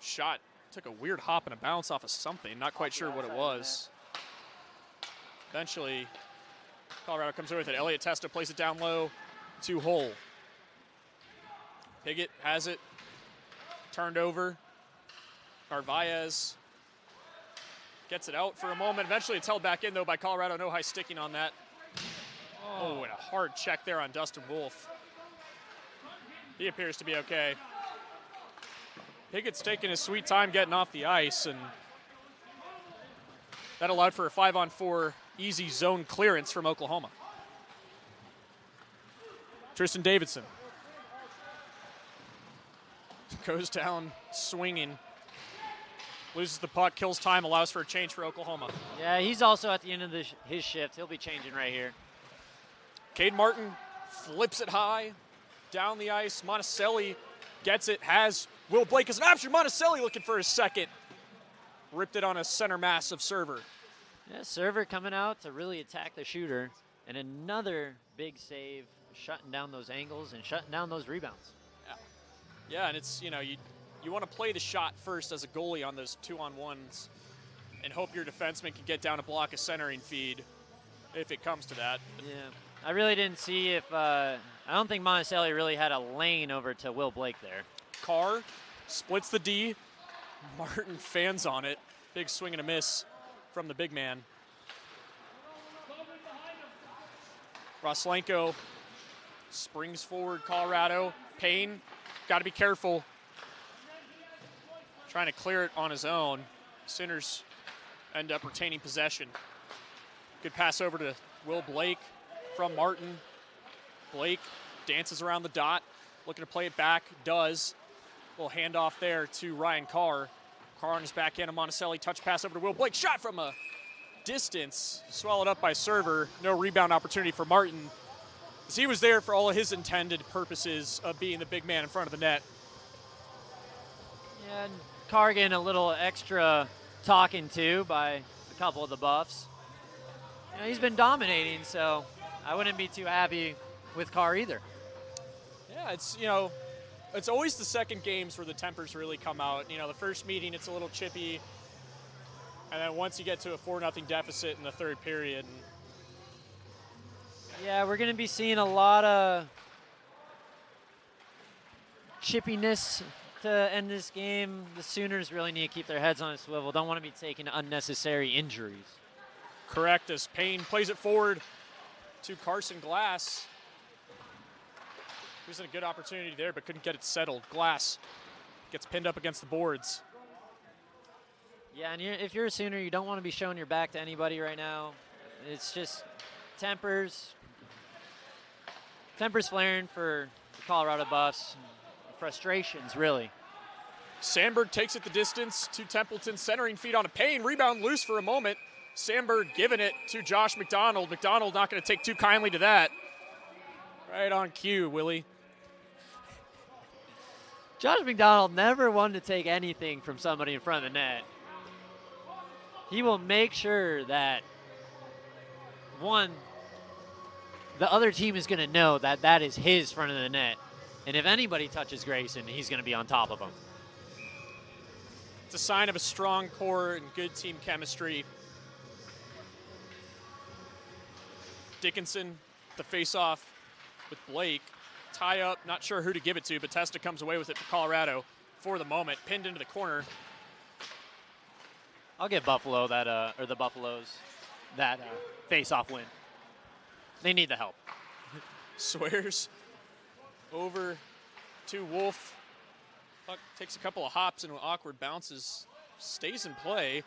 Shot took a weird hop and a bounce off of something. Not quite sure what it was. Eventually, Colorado comes away with it. Elliott Testa plays it down low to Hull. Piggott has it. Turned over. Narvaez gets it out for a moment. Eventually it's held back in, though, by Colorado. No high sticking on that. Oh, and a hard check there on Dustin Wolf. He appears to be okay. Piggott's taking his sweet time getting off the ice, and that allowed for a 5-on-4 easy zone clearance from Oklahoma. Tristan Davidson goes down swinging. Loses the puck, kills time, allows for a change for Oklahoma. Yeah, he's also at the end of his shift. He'll be changing right here. Cade Martin flips it high, down the ice. Monticelli gets it, has Will Blake as an option. Monticelli looking for his second. Ripped it on a center mass of Server. Yeah, Server coming out to really attack the shooter. And another big save, shutting down those angles and shutting down those rebounds. Yeah, and it's, you know, you want to play the shot first as a goalie on those 2-on-1s and hope your defenseman can get down a block a centering feed if it comes to that. Yeah, I really didn't see if, I don't think Monticelli really had a lane over to Will Blake there. Carr splits the D. Martin fans on it. Big swing and a miss from the big man. Roslenko springs forward, Colorado. Payne, got to be careful. trying to clear it on his own. Sooners end up retaining possession. Good pass over to Will Blake from Martin. Blake dances around the dot, looking to play it back, does. Little handoff there to Ryan Carr. Carr on his back end, Monticelli, touch pass over to Will Blake. Shot from a distance, swallowed up by server. No rebound opportunity for Martin, as he was there for all of his intended purposes of being the big man in front of the net. Yeah, and Carr getting a little extra talking to by a couple of the Buffs. You know, he's been dominating, so I wouldn't be too happy with Carr either. Yeah, it's always the second games where the tempers really come out. The first meeting, it's a little chippy. And then once you get to a 4-0 deficit in the third period. Yeah, we're going to be seeing a lot of chippiness to end this game. The Sooners really need to keep their heads on a swivel. Don't want to be taking unnecessary injuries. Correct, as Payne plays it forward to Carson Glass. He was in a good opportunity there, but couldn't get it settled. Glass gets pinned up against the boards. Yeah, and if you're a Sooner, you don't want to be showing your back to anybody right now. It's just tempers flaring for the Colorado Buffs. Frustrations, really. Sandberg takes it the distance to Templeton, centering feed on a Payne. Rebound loose for a moment. Sandberg giving it to Josh McDonald. McDonald not going to take too kindly to that. Right on cue, Willie. Josh McDonald never wanted to take anything from somebody in front of the net. He will make sure that, one, the other team is going to know that that is his front of the net. And if anybody touches Grayson, he's going to be on top of him. It's a sign of a strong core and good team chemistry. Dickinson, the face-off with Blake. Tie up, not sure who to give it to, but Testa comes away with it for Colorado for the moment. Pinned into the corner. I'll give Buffalo the Buffaloes that face-off win. They need the help. Swears over to Wolf. Puck takes a couple of hops and awkward bounces, stays in play.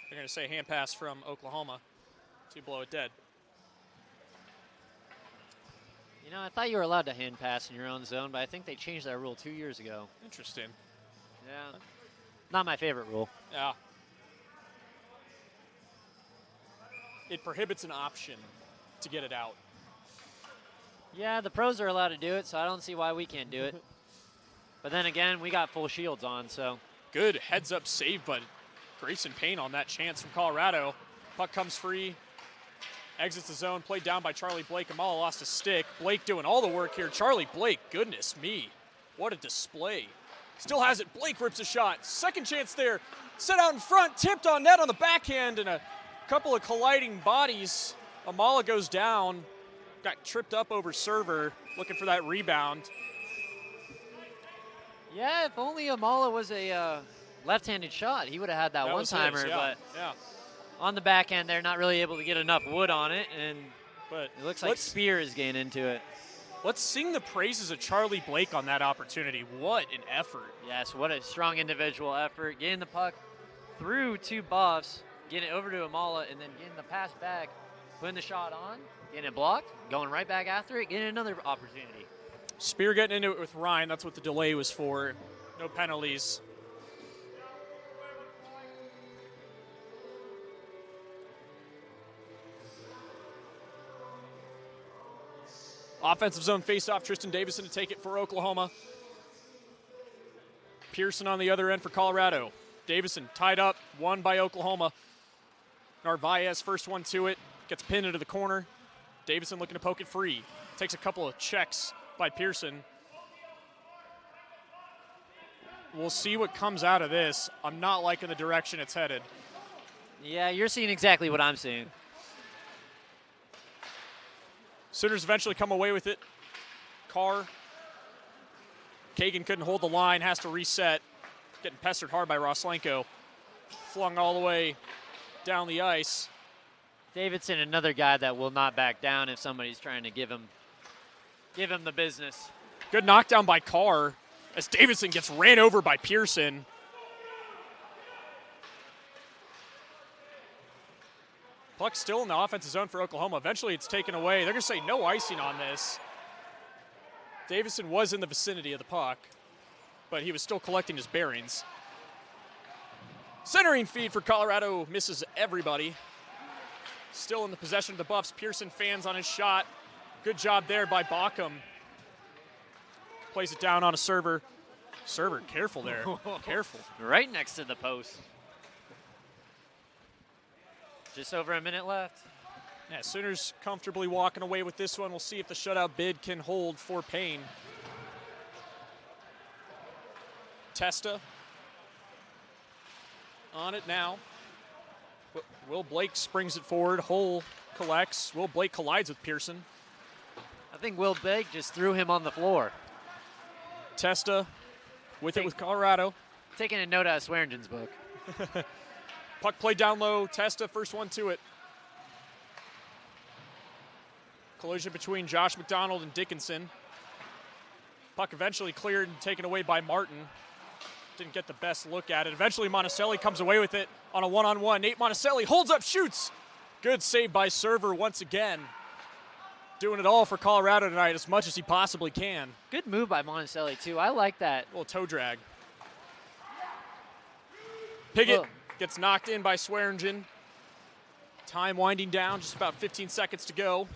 They're going to say hand pass from Oklahoma to blow it dead. You know, I thought you were allowed to hand pass in your own zone, but I think they changed that rule 2 years ago. Interesting. Yeah. Not my favorite rule. Yeah. It prohibits an option to get it out. Yeah, the pros are allowed to do it, so I don't see why we can't do it. But then again, we got full shields on, so. Good heads-up save, but Grayson Payne on that chance from Colorado. Puck comes free, exits the zone, played down by Charlie Blake. Amala lost a stick. Blake doing all the work here. Charlie Blake, goodness me. What a display. Still has it. Blake rips a shot. Second chance there. Set out in front, tipped on net on the backhand, and a couple of colliding bodies. Amala goes down. Got tripped up over server, looking for that rebound. Yeah, if only Amala was a left-handed shot, he would have had that one-timer. Yeah, but yeah. on the backhand, they're not really able to get enough wood on it, and but it looks like Spear is getting into it. Let's sing the praises of Charlie Blake on that opportunity. What an effort. Yes, what a strong individual effort. Getting the puck through two Buffs, getting it over to Amala, and then getting the pass back, putting the shot on, getting it blocked, going right back after it, getting another opportunity. Spear getting into it with Ryan. That's what the delay was for. No penalties. Offensive zone face-off. Tristan Davison to take it for Oklahoma. Pearson on the other end for Colorado. Davison tied up, won by Oklahoma. Narvaez, first one to it, gets pinned into the corner. Davison looking to poke it free. Takes a couple of checks by Pearson. We'll see what comes out of this. I'm not liking the direction it's headed. Yeah, you're seeing exactly what I'm seeing. Sooners eventually come away with it. Carr. Kagan couldn't hold the line, has to reset. Getting pestered hard by Roslenko. Flung all the way down the ice. Davidson, another guy that will not back down if somebody's trying to give him the business. Good knockdown by Carr as Davidson gets ran over by Pearson. Puck still in the offensive zone for Oklahoma. Eventually it's taken away. They're going to say no icing on this. Davison was in the vicinity of the puck, but he was still collecting his bearings. Centering feed for Colorado misses everybody. Still in the possession of the Buffs. Pearson fans on his shot. Good job there by Baucom. Plays it down on a server. Server, careful there. Careful. Right next to the post. Just over a minute left. Yeah, Sooners comfortably walking away with this one. We'll see if the shutout bid can hold for Payne. Testa on it now. Will Blake springs it forward. Hull collects. Will Blake collides with Pearson. I think Will Blake just threw him on the floor. Testa with it with Colorado. Taking a note out of Swearingen's book. Puck played down low. Testa first one to it. Collision between Josh McDonald and Dickinson. Puck eventually cleared and taken away by Martin. Didn't get the best look at it. Eventually Monticelli comes away with it on a one-on-one. Nate Monticelli holds up, shoots. Good save by Server once again. Doing it all for Colorado tonight as much as he possibly can. Good move by Monticelli, too. I like that. A little toe drag. Piggott gets knocked in by Swearingen. Time winding down, just about 15 seconds to go.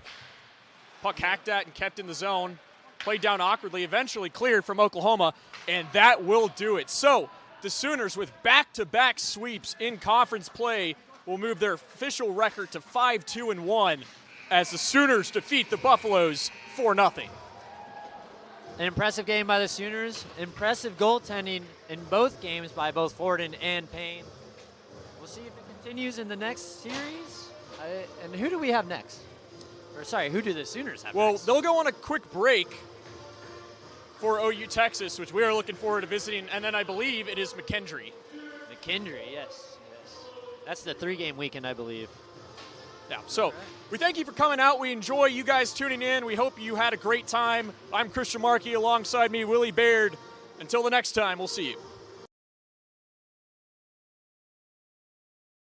Puck hacked at and kept in the zone. Played down awkwardly, eventually cleared from Oklahoma, and that will do it. So the Sooners, with back-to-back sweeps in conference play, will move their official record to 5-2-1 as the Sooners defeat the Buffaloes 4-0. An impressive game by the Sooners. Impressive goaltending in both games by both Forden and Payne. We'll see if it continues in the next series. And who do we have next? Or sorry, who do the Sooners have Well, next? they'll go on a quick break for OU Texas, which we are looking forward to visiting. And then I believe it is McKendree. McKendree, yes. That's the 3-game weekend, I believe. Yeah, so we thank you for coming out. We enjoy you guys tuning in. We hope you had a great time. I'm Christian Markey, alongside me, Willie Baird. Until the next time, we'll see you.